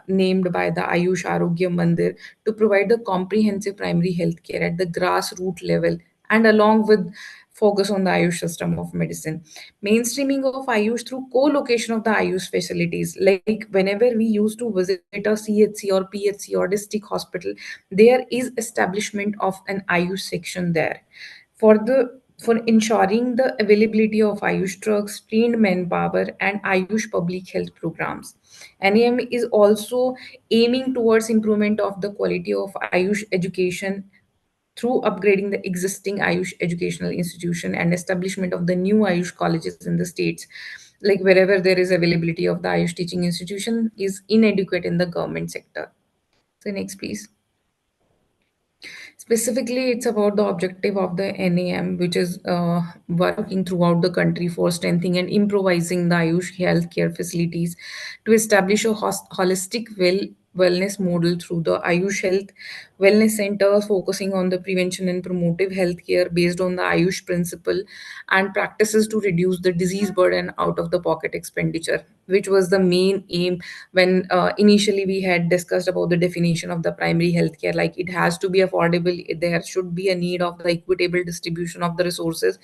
named by the Ayush Arogya Mandir to provide the comprehensive primary health care at the grassroots level, and along with focus on the Ayush system of medicine. Mainstreaming of Ayush through co-location of the Ayush facilities. Like whenever we used to visit a CHC or PHC or district hospital, there is establishment of an Ayush section there. For the for ensuring the availability of Ayush drugs, trained manpower, and Ayush public health programs. NAM is also aiming towards improvement of the quality of Ayush education through upgrading the existing Ayush educational institution and establishment of the new Ayush colleges in the states. Like wherever there is availability of the Ayush teaching institution is inadequate in the government sector. So next, please. Specifically, it's about the objective of the NAM, which is working throughout the country for strengthening and improvising the Ayush healthcare facilities to establish a holistic wellness model through the Ayush Health Wellness Centers, focusing on the prevention and promotive healthcare based on the Ayush principle and practices to reduce the disease burden out of the pocket expenditure, which was the main aim when initially we had discussed about the definition of the primary healthcare. Like it has to be affordable, there should be a need of the equitable distribution of the resources.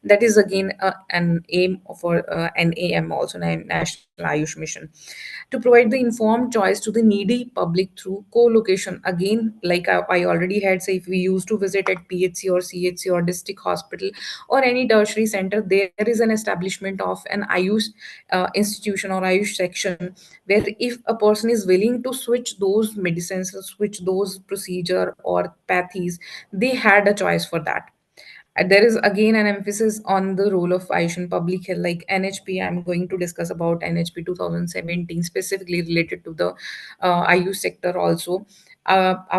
That is again an aim for NAM, also National Ayush Mission, to provide the informed choice to the needy public through co-location. Again, like I already had say, if we used to visit at PHC or CHC or district hospital or any tertiary center, there is an establishment of an Ayush institution or Ayush section, where if a person is willing to switch those medicines or switch those procedure or pathies, they had a choice for that. There is again an emphasis on the role of Ayush in public health, like NHP. I'm going to discuss about NHP 2017 specifically related to the Ayush sector also,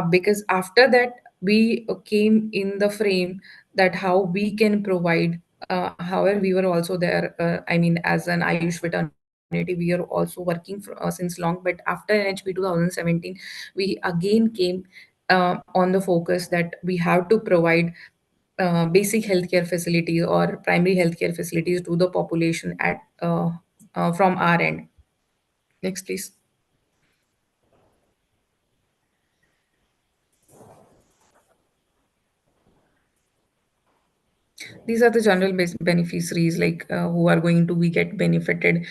because after that we came in the frame that how we can provide. However, we were also there. I mean, as an Ayush fraternity, we are also working for, since long. But after NHP 2017, we again came on the focus that we have to provide basic healthcare facilities or primary healthcare facilities to the population at from our end. Next, please. These are the general beneficiaries, like who are going to be get benefited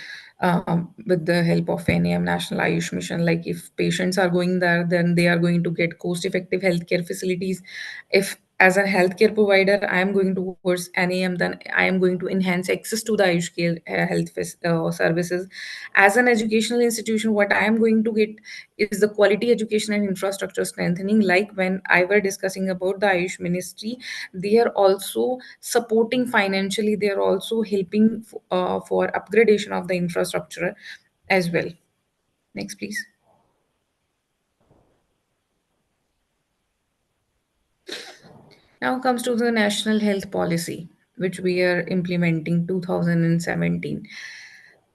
with the help of NAM, National Ayush Mission. Like if patients are going there, then they are going to get cost effective healthcare facilities. If as a healthcare provider I am going towards NAM, then I am going to enhance access to the Ayush care services. As an educational institution, what I am going to get is the quality education and infrastructure strengthening. Like when I were discussing about the Ayush ministry, they are also supporting financially, they are also helping for upgradation of the infrastructure as well. Next, please. Now comes to the national health policy, which we are implementing 2017.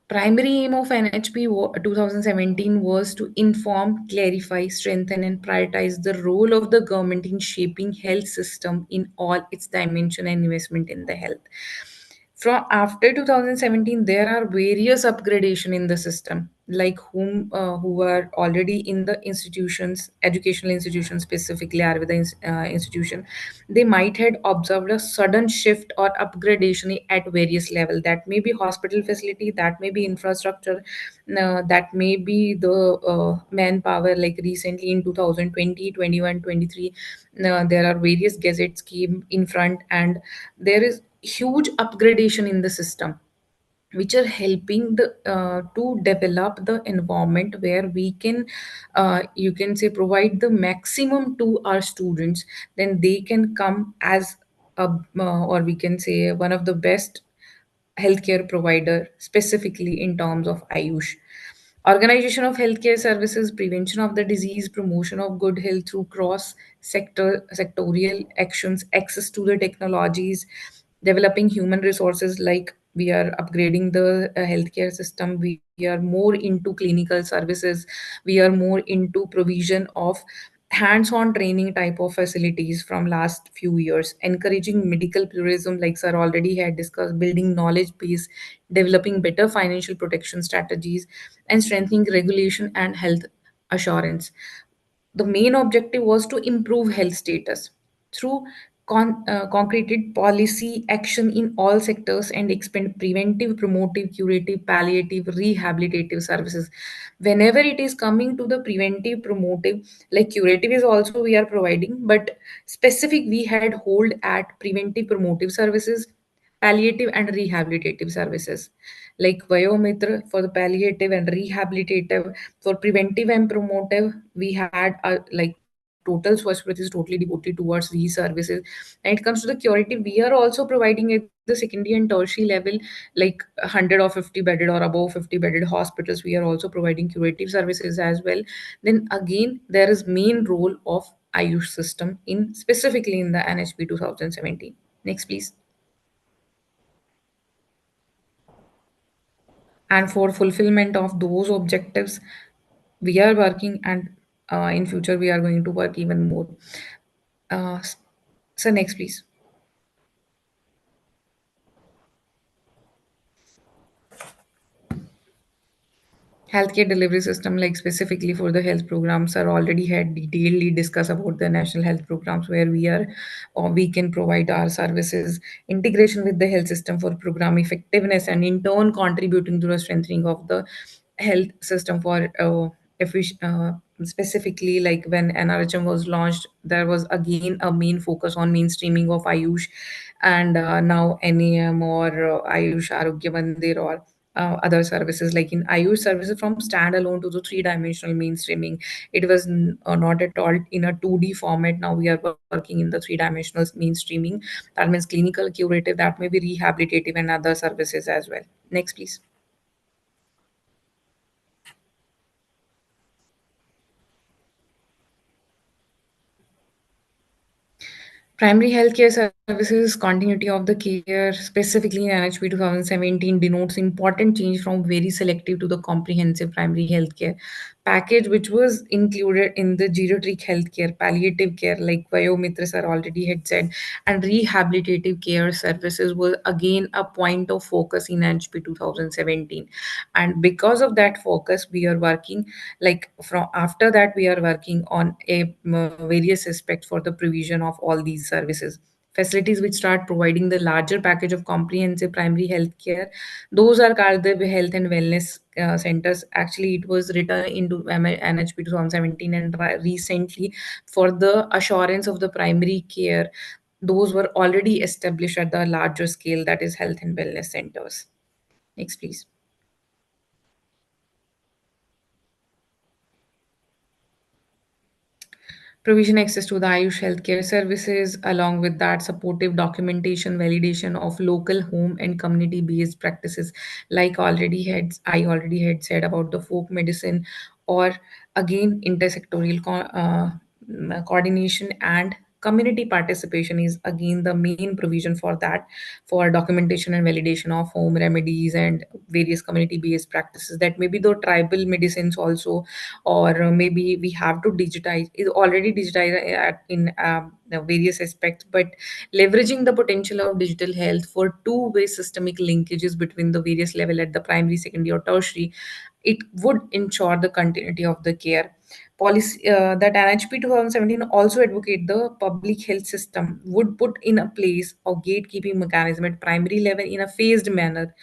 Primary aim of NHP 2017 was to inform, clarify, strengthen, and prioritize the role of the government in shaping health system in all its dimension and investment in the health. From after 2017, there are various upgradation in the system, like who are already in the institutions, educational institutions specifically, Ayurveda institution. They might had observed a sudden shift or upgradation at various level. That may be hospital facility, that may be infrastructure, that may be the manpower. Like recently in 2020, 21, 23, there are various gazettes came in front, and there is huge upgradation in the system, which are helping the to develop the environment where we can you can say provide the maximum to our students. Then they can come as a or we can say one of the best healthcare provider, specifically in terms of Ayush. Organization of healthcare services, prevention of the disease, promotion of good health through cross sectorial actions, access to the technologies, developing human resources. Like we are upgrading the healthcare system, we are more into clinical services, we are more into provision of hands-on training type of facilities from last few years, encouraging medical pluralism, like sir already had discussed, building knowledge base, developing better financial protection strategies, and strengthening regulation and health assurance. The main objective was to improve health status through concreted policy action in all sectors and expand preventive, promotive, curative, palliative, rehabilitative services. Whenever it is coming to the preventive, promotive, like curative is also we are providing, but specific we had hold at preventive, promotive services, palliative and rehabilitative services. Like Vayomitra for the palliative and rehabilitative, for preventive and promotive, we had like total Swachh is totally devoted towards these services. And it comes to the curative, we are also providing at the secondary and tertiary level, like 100 or 50 bedded or above 50 bedded hospitals. We are also providing curative services as well. Then again, there is main role of Ayush system in specifically in the NHP 2017. Next, please. And for fulfillment of those objectives, we are working, and in future we are going to work even more. uh, s- so next, please. Healthcare delivery system, like specifically for the health programs, are already had detailedly discussed about the national health programs, where we are or we can provide our services integration with the health system for program effectiveness, and in turn contributing to the strengthening of the health system for specifically, like when NRHM was launched, there was again a main focus on mainstreaming of Ayush, and now NAM or Ayush Arogya Mandir or other services. Like in Ayush services, from standalone to the three-dimensional mainstreaming, it was not at all in a 2D format. Now we are working in the three-dimensional mainstreaming. That means clinical, curative, that may be rehabilitative, and other services as well. Next, please. Primary healthcare services continuity of the care, specifically in NHP 2017, denotes important change from very selective to the comprehensive primary healthcare package, which was included in the geriatric healthcare, palliative care, like Vayomitra sir already had said, and rehabilitative care services were again a point of focus in NHP 2017. And because of that focus, we are working, like from after that we are working on various aspects for the provision of all these services. Facilities which start providing the larger package of comprehensive primary health care, those are called the health and wellness centers. Actually, it was written into NHP 2017, and recently for the assurance of the primary care, those were already established at the larger scale, that is health and wellness centers. Next, please. Provision access to the Ayush healthcare services, along with that supportive documentation, validation of local home and community-based practices, like I already had said about the folk medicine, or again intersectorial coordination and community participation is again the main provision for that, for documentation and validation of home remedies and various community-based practices. That may be the tribal medicines also, or maybe we have to digitize, is already digitized in the various aspects, but leveraging the potential of digital health for two-way systemic linkages between the various level at the primary, secondary or tertiary, it would ensure the continuity of the care. Policy that NHP 2017 also advocate the public health system would put in a place a gatekeeping mechanism at primary level in a phased manner,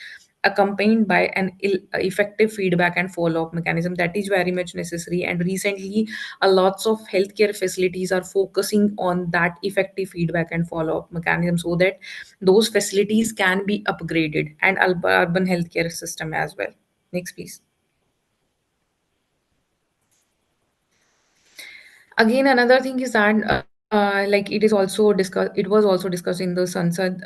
accompanied by an effective feedback and follow-up mechanism. That is very much necessary, and recently a lots of healthcare facilities are focusing on that effective feedback and follow-up mechanism, so that those facilities can be upgraded, and urban healthcare system as well. Next, please. Again, another thing is that like it was also discussed in the Sansad,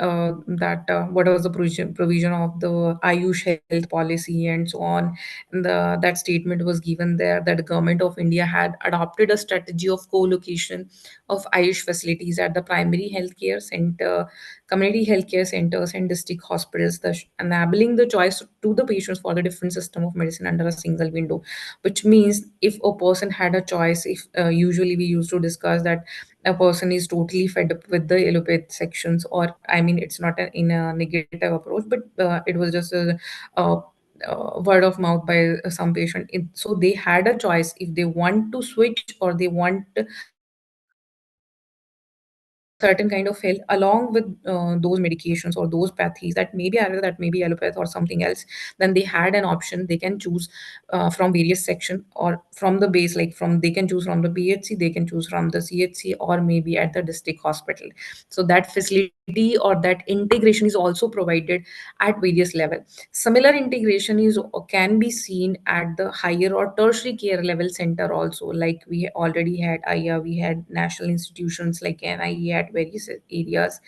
that what was the provision of the Ayush health policy and so on. That statement was given there that the government of India had adopted a strategy of co-location of Ayush facilities at the primary healthcare center, community healthcare centers and district hospitals, thus enabling the choice to the patients for the different system of medicine under a single window. Which means if a person had a choice, if usually we used to discuss that a person is totally fed up with the allopathy sections, or I mean it's not in a negative approach, but it was just a word of mouth by some patient. So they had a choice if they want to switch or they want certain kind of health along with those medications or those pathies, that may be either that may be allopath or something else, then they had an option. They can choose from various section or from the base, like from they can choose from the BHC, they can choose from the CHC, or maybe at the district hospital. So that facility or that integration is also provided at various level. Similar integration is can be seen at the higher or tertiary care level center also, like we already had AYA, we had national institutions like NIE at various areas.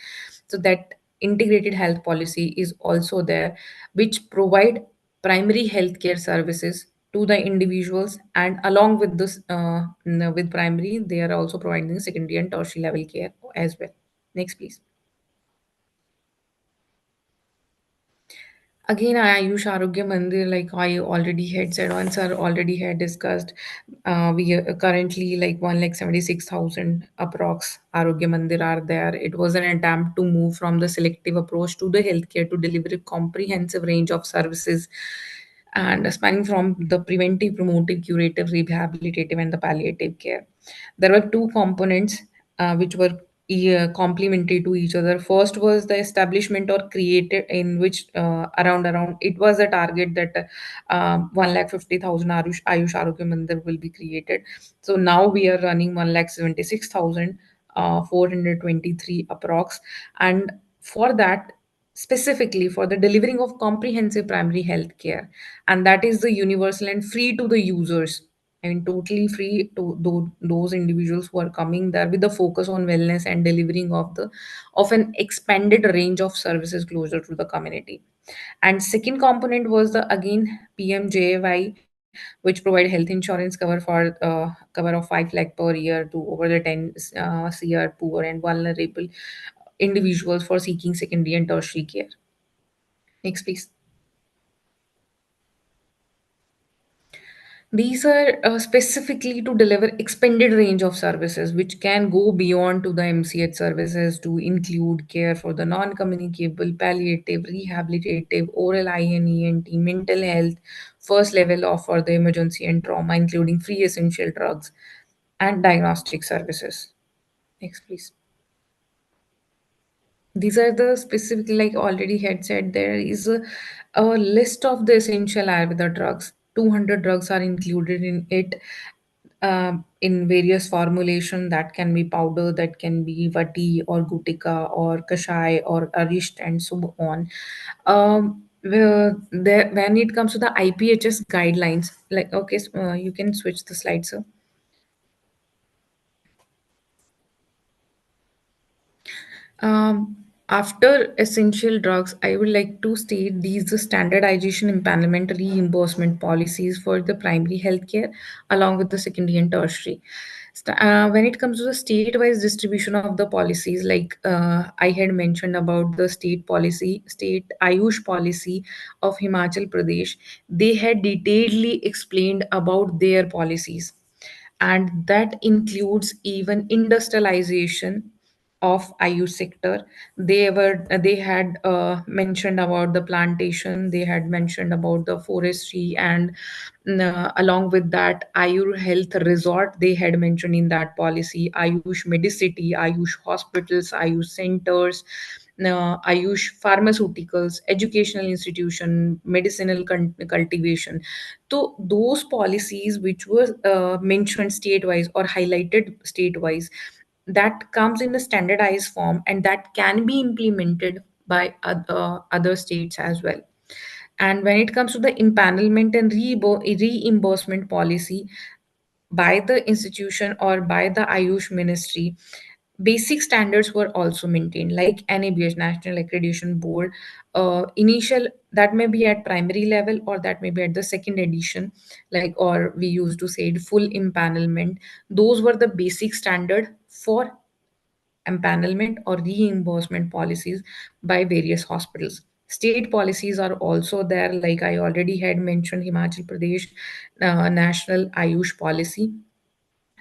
So that integrated health policy is also there, which provide primary healthcare services to the individuals, and along with this with primary, they are also providing secondary and tertiary level care as well. Next, please. Again, Ayush Arogya Mandir, like I already had said once, or already had discussed, we are currently like 1,76,000 approx Arogya Mandir are there. It was an attempt to move from the selective approach to the healthcare to deliver a comprehensive range of services, and spanning from the preventive, promotive, curative, rehabilitative, and the palliative care. There were two components which were complementary to each other. First was the establishment or created, in which around it was a target that 1,50,000 Ayush Arogya Mandir will be created. So now we are running 1,76,000 423 approx, and for that, specifically for the delivering of comprehensive primary health care, and that is the universal and free to the users. I mean, totally free to those individuals who are coming there, with the focus on wellness and delivering of an expanded range of services closer to the community. And second component was the again PMJAY, which provide health insurance cover for cover of 5 lakh per year to over the 10 CR poor and vulnerable individuals for seeking secondary and tertiary care. Next, please. These are specifically to deliver expanded range of services, which can go beyond to the MCH services to include care for the non-communicable, palliative, rehabilitative, oral INENT, mental health, first level of for the emergency and trauma, including free essential drugs and diagnostic services. Next, please. These are the specific, like already had said, there is a list of the essential Ayurveda drugs. 200 drugs are included in it, in various formulation, that can be powder, that can be vati or gutika or kashai or arisht and so on. When it comes to the IPHS guidelines, like okay, you can switch the slide, sir. After essential drugs, I would like to state these the standardization, empanelment, reimbursement policies for the primary healthcare, along with the secondary and tertiary. When it comes to the state-wise distribution of the policies, like I had mentioned about the state policy, state Ayush policy of Himachal Pradesh, they had detailedly explained about their policies, and that includes even industrialization of IU sector. They had mentioned about the plantation. They had mentioned about the forestry, and along with that, Ayur Health Resort. They had mentioned in that policy Ayush Medicity, Ayush hospitals, Ayush centers. Ayush pharmaceuticals, educational institution, medicinal cultivation. So those policies which were mentioned state-wise or highlighted state-wise, that comes in a standardized form, and that can be implemented by other states as well. And when it comes to the empanelment and reimbursement policy by the institution or by the Ayush Ministry, basic standards were also maintained, like NABH, National Accreditation Board. Initial, that may be at primary level or that may be at the second edition, like, or we used to say it, full empanelment. Those were the basic standard for empanelment or reimbursement policies by various hospitals. State policies are also there, like I already had mentioned, Himachal Pradesh National Ayush policy,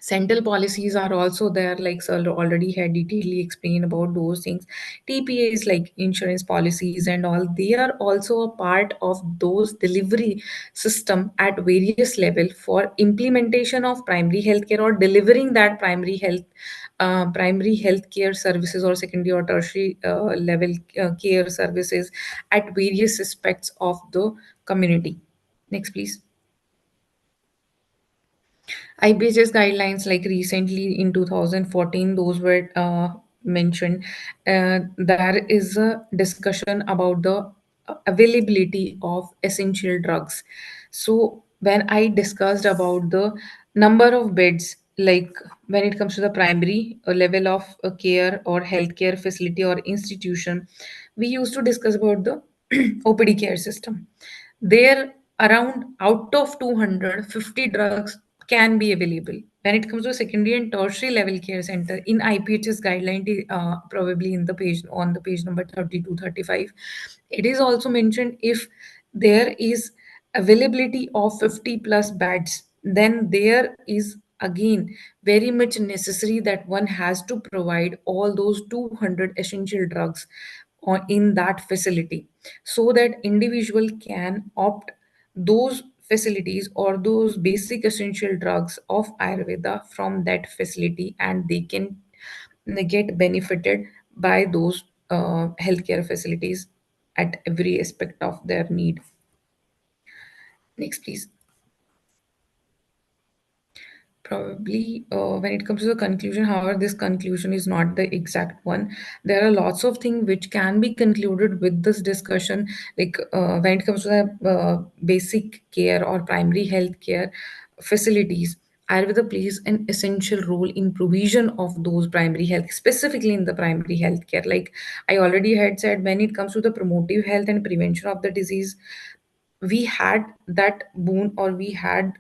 Central policies are also there, like sir already had detailedly explained about those things. TPAs like insurance policies and all, they are also a part of those delivery system at various level for implementation of primary healthcare or delivering that primary health care services or secondary or tertiary level care services at various aspects of the community. Next, please. IBHS guidelines, like recently in 2014, those were mentioned. There is a discussion about the availability of essential drugs. So when I discussed about the number of beds, like when it comes to the primary level of care or healthcare facility or institution, we used to discuss about the OPD care system. There, around out of 250 drugs can be available. When it comes to secondary and tertiary level care center in IPHS guideline, probably in the page on the page number 30 to 35, it is also mentioned if there is availability of 50 plus beds, then there is again very much necessary that one has to provide all those 200 essential drugs or in that facility, so that individual can opt those facilities or those basic essential drugs of ayurveda from that facility, and they can get benefited by those healthcare facilities at every aspect of their need. Next, please. Probably when it comes to the conclusion, however, this conclusion is not the exact one. There are lots of things which can be concluded with this discussion, like when it comes to the basic care or primary health care facilities. Ayurveda plays an essential role in provision of those primary health, specifically in the primary health care. Like I already had said, when it comes to the promotive health and prevention of the disease, we had that boon, or we had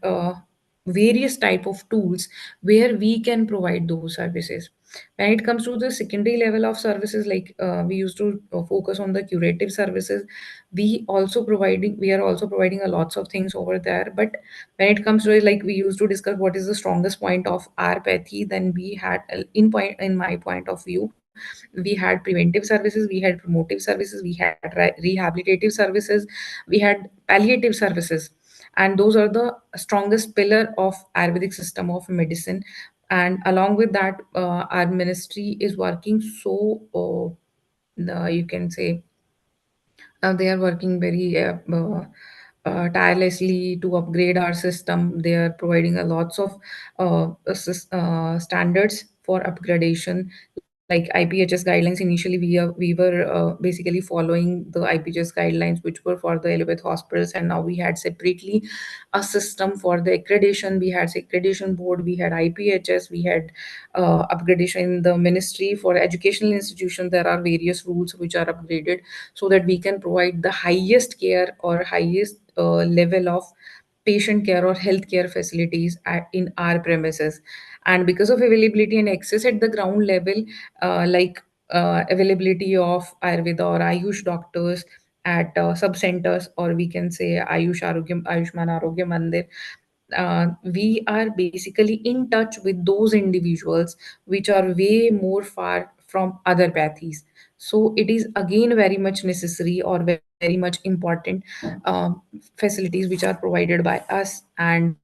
various type of tools where we can provide those services. When it comes to the secondary level of services, like we used to focus on the curative services, we are also providing a lots of things over there. But when it comes to it, like we used to discuss what is the strongest point of our pathy, then we had in my point of view, we had preventive services, we had promotive services, we had rehabilitative services, we had palliative services, and those are the strongest pillar of ayurvedic system of medicine. And along with that, our ministry is working so you can say they are working very tirelessly to upgrade our system. They are providing a lots of standards for upgradation, like IPHS guidelines. Initially, we were basically following the IPHS guidelines, which were for the Elizabeth hospitals, and now we had separately a system for the accreditation. We had accreditation board, we had IPHS, we had upgradation in the ministry for educational institutions. There are various rules which are upgraded so that we can provide the highest care or highest level of patient care or healthcare facilities in our premises. And because of availability and access at the ground level, like availability of ayurveda or ayush doctors at sub centers, or we can say ayushman arogya mandir, we are basically in touch with those individuals which are way more far from other pathies. So it is again very much necessary or very much important facilities which are provided by us. And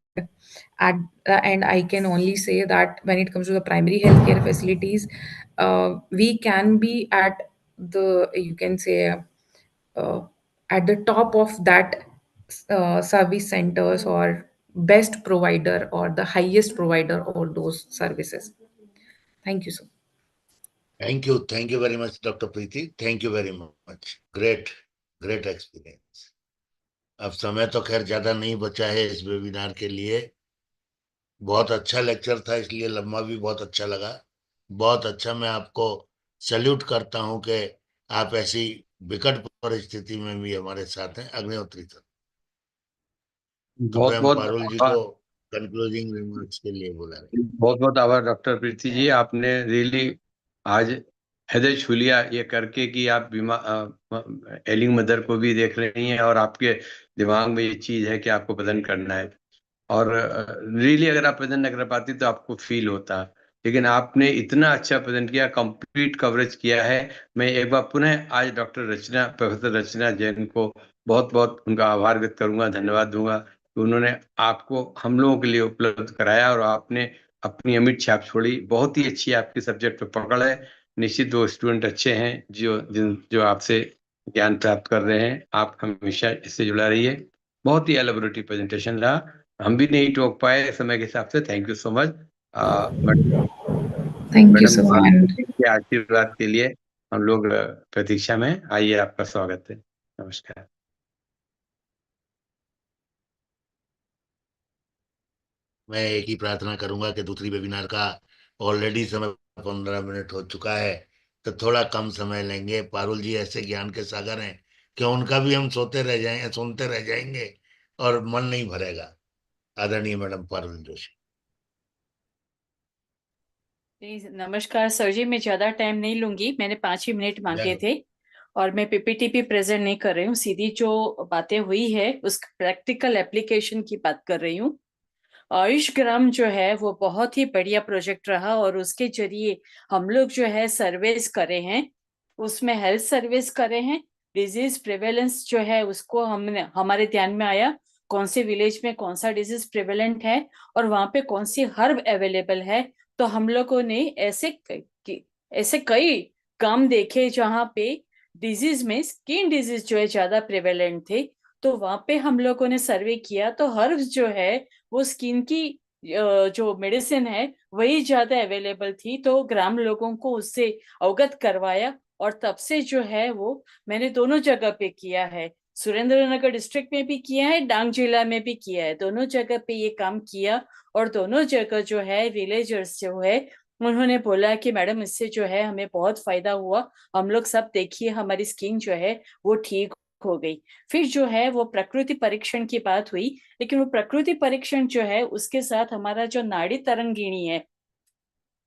I can only say that when it comes to the primary healthcare facilities, we can be at the, you can say, uh, at the top of that service centers or best provider or the highest provider of those services. Thank you so. Thank you very much, Dr. Preeti. Thank you very much. Great experience. अब समय तो खैर ज्यादा नहीं बचा है इस webinar के लिए. बहुत अच्छा लेक्चर था, इसलिए लंबा भी बहुत अच्छा लगा. बहुत अच्छा. मैं आपको सैल्यूट करता हूं कि आप ऐसी विकट परिस्थिति में भी हमारे साथ हैं. अग्निहोत्री सर, बहुत कृपया हम बहुत पारुल जी को कंक्लूजिंग रिमार्क्स के लिए बुला रहे हैं. बहुत बहुत आभार डॉक्टर प्रीति जी, आपने रियली आज हृदय छू लिया ये करके कि आप एलिंग मदर को भी देख रही हैं और आपके दिमाग में ये चीज है कि आपको बदन करना है. और रियली अगर आप प्रेजेंट न कर पाती तो आपको फील होता, लेकिन आपने इतना अच्छा प्रेजेंट किया, कंप्लीट कवरेज किया है। मैं एक बार पुनः आज प्रोफेसर रचना जैन को बहुत बहुत उनका आभार व्यक्त करूंगा, धन्यवाद दूंगा कि उन्होंने आपको हम लोगों के लिए उपलब्ध कराया और आपने अपनी अमिट छाप छोड़ी। बहुत ही अच्छी आपके सब्जेक्ट पे पकड़ है। निश्चित वो स्टूडेंट अच्छे हैं जो आपसे ज्ञान प्राप्त कर रहे हैं। आप हमेशा इससे जुड़ा रहिए। बहुत ही एलेबोरेटिव प्रेजेंटेशन रहा। हम भी नहीं टोक पाए समय के हिसाब से। Thank you so much Thank you madam. so much. के आशीर्वाद के लिए हम लोग प्रतीक्षा में। आइए, आपका स्वागत है। नमस्कार। मैं एक ही प्रार्थना करूंगा कि दूसरी वेबिनार का ऑलरेडी समय 15 मिनट हो चुका है, तो थोड़ा कम समय लेंगे। पारुल जी ऐसे ज्ञान के सागर हैं कि उनका भी हम सोते रह जाएंगे, सुनते रह जाएंगे और मन नहीं भरेगा। आदरणीय मैडम पारुल जोशी। जी, नमस्कार सर जी। मैं ज्यादा टाइम नहीं लूंगी, मैंने 5 ही मिनट मांगे थे और मैं पीपीटी भी प्रेजेंट नहीं कर रही हूँ। सीधी जो बातें हुई है उस प्रैक्टिकल एप्लीकेशन की बात कर रही हूँ। आयुष ग्राम जो है वो बहुत ही बढ़िया प्रोजेक्ट रहा और उसके जरिए हम लोग जो है सर्वेस करे हैं, उसमें हेल्थ सर्विस करे हैं। डिजीज प्रिवेलेंस जो है उसको हमने हमारे ध्यान में आया, कौन से विलेज में कौन सा डिजीज प्रिवेलेंट है और वहां पे कौन सी हर्ब अवेलेबल है। तो हम लोगों ने ऐसे कई काम देखे जहाँ पे डिजीज में स्किन डिजीज जो है ज्यादा प्रिवेलेंट थे। तो वहां पे हम लोगों ने सर्वे किया तो हर्ब्स जो है वो स्किन की जो मेडिसिन है वही ज्यादा अवेलेबल थी। तो ग्राम लोगों को उससे अवगत करवाया और तब से जो है वो मैंने दोनों जगह पे किया है। सुरेंद्रनगर डिस्ट्रिक्ट में भी किया है, डांग जिला में भी किया है। दोनों जगह पे ये काम किया और दोनों जगह जो है विलेजर्स जो है उन्होंने बोला कि मैडम इससे जो है हमें बहुत फायदा हुआ। हम लोग सब देखिए हमारी स्किन जो है वो ठीक हो गई। फिर जो है वो प्रकृति परीक्षण की बात हुई, लेकिन वो प्रकृति परीक्षण जो है उसके साथ हमारा जो नाड़ी तरंगिणी है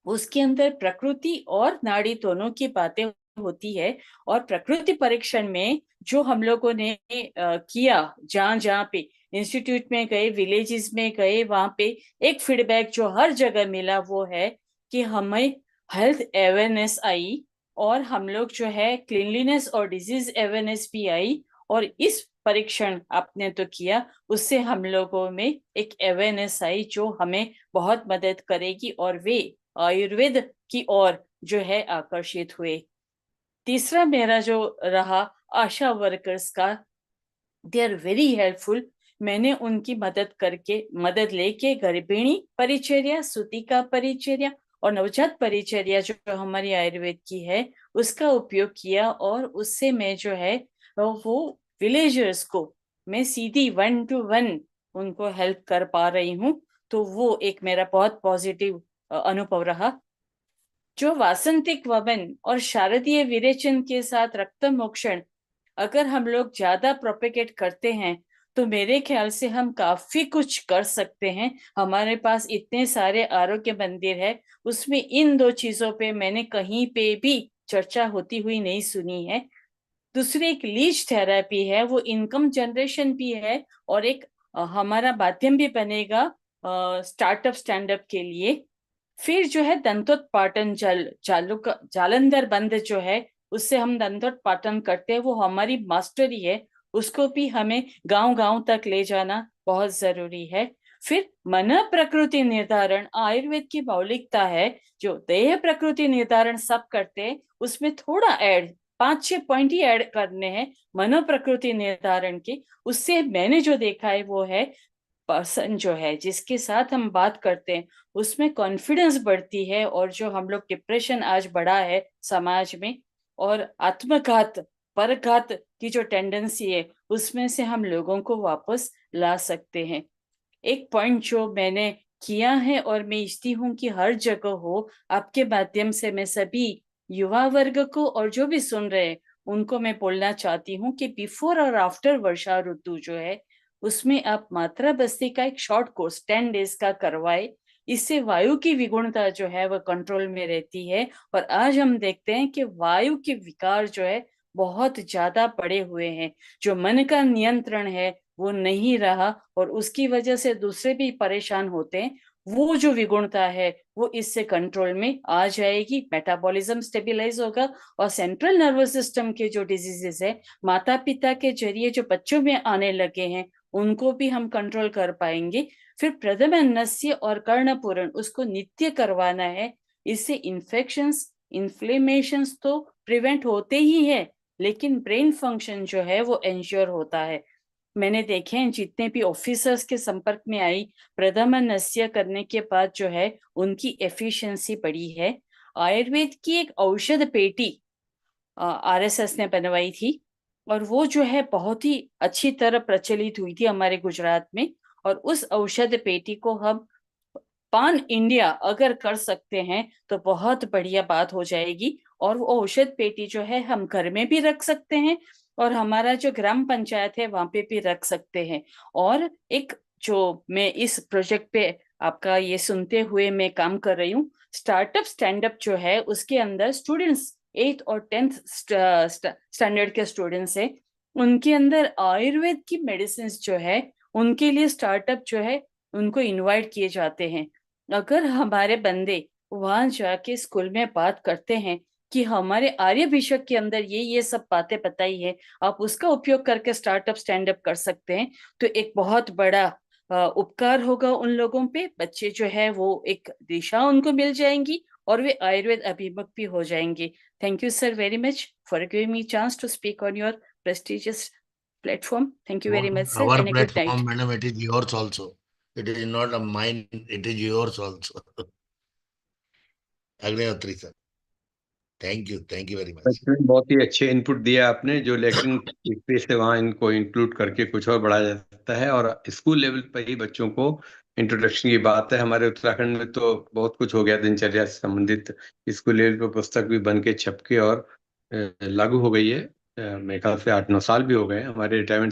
उसके अंदर प्रकृति और नाड़ी दोनों की बातें होती है। और प्रकृति परीक्षण में जो हम लोगों ने किया, जहां जहाँ पे इंस्टीट्यूट में गए, विलेजेस में गए, वहां पे एक फीडबैक जो हर जगह मिला वो है कि हमें हेल्थ अवेयरनेस आई और हम लोग जो है क्लीनलीनेस और डिजीज अवेयरनेस भी आई। और इस परीक्षण आपने तो किया, उससे हम लोगों में एक अवेयरनेस आई जो हमें बहुत मदद करेगी और वे आयुर्वेद की ओर जो है आकर्षित हुए। तीसरा मेरा जो रहा आशा वर्कर्स का, दे आर वेरी हेल्पफुल। मैंने उनकी मदद लेके गर्भिणी परिचर्या, सूतिका परिचर्या और नवजात परिचर्या जो हमारी आयुर्वेद की है उसका उपयोग किया और उससे मैं जो है वो विलेजर्स को मैं सीधी 1-to-1 उनको हेल्प कर पा रही हूँ। तो वो एक मेरा बहुत पॉजिटिव अनुभव रहा। जो वासंतिक वमन और शारदीय विरेचन के साथ रक्त मोक्षण अगर हम लोग ज्यादा प्रोपेगेट करते हैं तो मेरे ख्याल से हम काफी कुछ कर सकते हैं। हमारे पास इतने सारे आरोग्य मंदिर है, उसमें इन दो चीजों पे मैंने कहीं पे भी चर्चा होती हुई नहीं सुनी है। दूसरी एक लीच थेरेपी है, वो इनकम जनरेशन भी है और एक हमारा माध्यम भी बनेगा स्टार्टअप स्टैंडअप के लिए। फिर जो है दंतोत्पाटन जालंधर बंद जो है उससे हम दंतोत्पाटन करते हैं, वो हमारी मास्टरी है। उसको भी हमें गांव गांव तक ले जाना बहुत जरूरी है। फिर मन प्रकृति निर्धारण आयुर्वेद की मौलिकता है। जो देह प्रकृति निर्धारण सब करते हैं उसमें थोड़ा ऐड 5-6 पॉइंट ही ऐड करने हैं मनो प्रकृति निर्धारण के। उससे मैंने जो देखा है वो है पर्सन जो है जिसके साथ हम बात करते हैं उसमें कॉन्फिडेंस बढ़ती है और जो हम लोग डिप्रेशन आज बढ़ा है समाज में और आत्मघात परघात की जो टेंडेंसी है उसमें से हम लोगों को वापस ला सकते हैं। एक पॉइंट जो मैंने किया है और मैं इच्छती हूँ कि हर जगह हो, आपके माध्यम से मैं सभी युवा वर्ग को और जो भी सुन रहे हैं उनको मैं बोलना चाहती हूँ कि बिफोर और आफ्टर वर्षा ऋतु जो है उसमें आप मात्रा बस्ती का एक शॉर्ट कोर्स 10 डेज का करवाए। इससे वायु की विगुणता जो है वह कंट्रोल में रहती है। और आज हम देखते हैं कि वायु के विकार जो है बहुत ज्यादा बढ़े हुए हैं। जो मन का नियंत्रण है वो नहीं रहा और उसकी वजह से दूसरे भी परेशान होते हैं, वो जो विगुणता है वो इससे कंट्रोल में आ जाएगी, मेटाबॉलिज्म स्टेबलाइज होगा और सेंट्रल नर्वस सिस्टम के जो डिजीजेस है माता पिता के जरिए जो बच्चों में आने लगे हैं उनको भी हम कंट्रोल कर पाएंगे। फिर प्रथम नस्य और कर्णपूरण उसको नित्य करवाना है, इससे इन्फेक्शंस इन्फ्लेमेशंस तो प्रिवेंट होते ही है, लेकिन ब्रेन फंक्शन जो है वो एंश्योर होता है। मैंने देखे हैं जितने भी ऑफिसर्स के संपर्क में आई प्रथम नस्य करने के बाद जो है उनकी एफिशिएंसी बढ़ी है। आयुर्वेद की एक औषध पेटी आरएसएस ने बनवाई थी और वो जो है बहुत ही अच्छी तरह प्रचलित हुई थी हमारे गुजरात में, और उस औषध पेटी को हम पान इंडिया अगर कर सकते हैं तो बहुत बढ़िया बात हो जाएगी। और वो औषध पेटी जो है हम घर में भी रख सकते हैं और हमारा जो ग्राम पंचायत है वहां पे भी रख सकते हैं। और एक जो मैं इस प्रोजेक्ट पे आपका ये सुनते हुए मैं काम कर रही हूँ, स्टार्टअप स्टैंडअप जो है उसके अंदर स्टूडेंट्स 8th और 10th स्टैंडर्ड के स्टूडेंट्स है, उनके अंदर आयुर्वेद की मेडिसिन जो है उनके लिए स्टार्टअप जो है उनको इनवाइट किए जाते हैं। अगर हमारे बंदे वहां जाके स्कूल में बात करते हैं कि हमारे आर्यभिषक के अंदर ये सब बातें बताई है, आप उसका उपयोग करके स्टार्टअप स्टैंड अप कर सकते हैं, तो एक बहुत बड़ा उपकार होगा उन लोगों पे। बच्चे जो है वो एक दिशा उनको मिल जाएंगी और वे आयुर्वेद अभिमुख भी हो जाएंगे। Thank you sir very much for giving me chance to speak on your prestigious platform. Thank you very much, sir, Our and a good night. platform, madam, it is yours also. It is not a mine, it is yours also. Agnihotri sir. Thank you very much. इसमें बहुत ही अच्छे input दिया आपने, जो lacking space है वहाँ इनको include करके कुछ और बढ़ाया जा सकता है, और स्कूल लेवल पर ही बच्चों को इंट्रोडक्शन की बात है। हमारे उत्तराखंड में तो बहुत कुछ हो गया दिनचर्या से संबंधित, स्कूल लेवल पर पुस्तक भी बन के छप के और लागू हो गई है। मेरे ख्याल से 8-9 साल भी हो गए हमारे रिटायरमेंट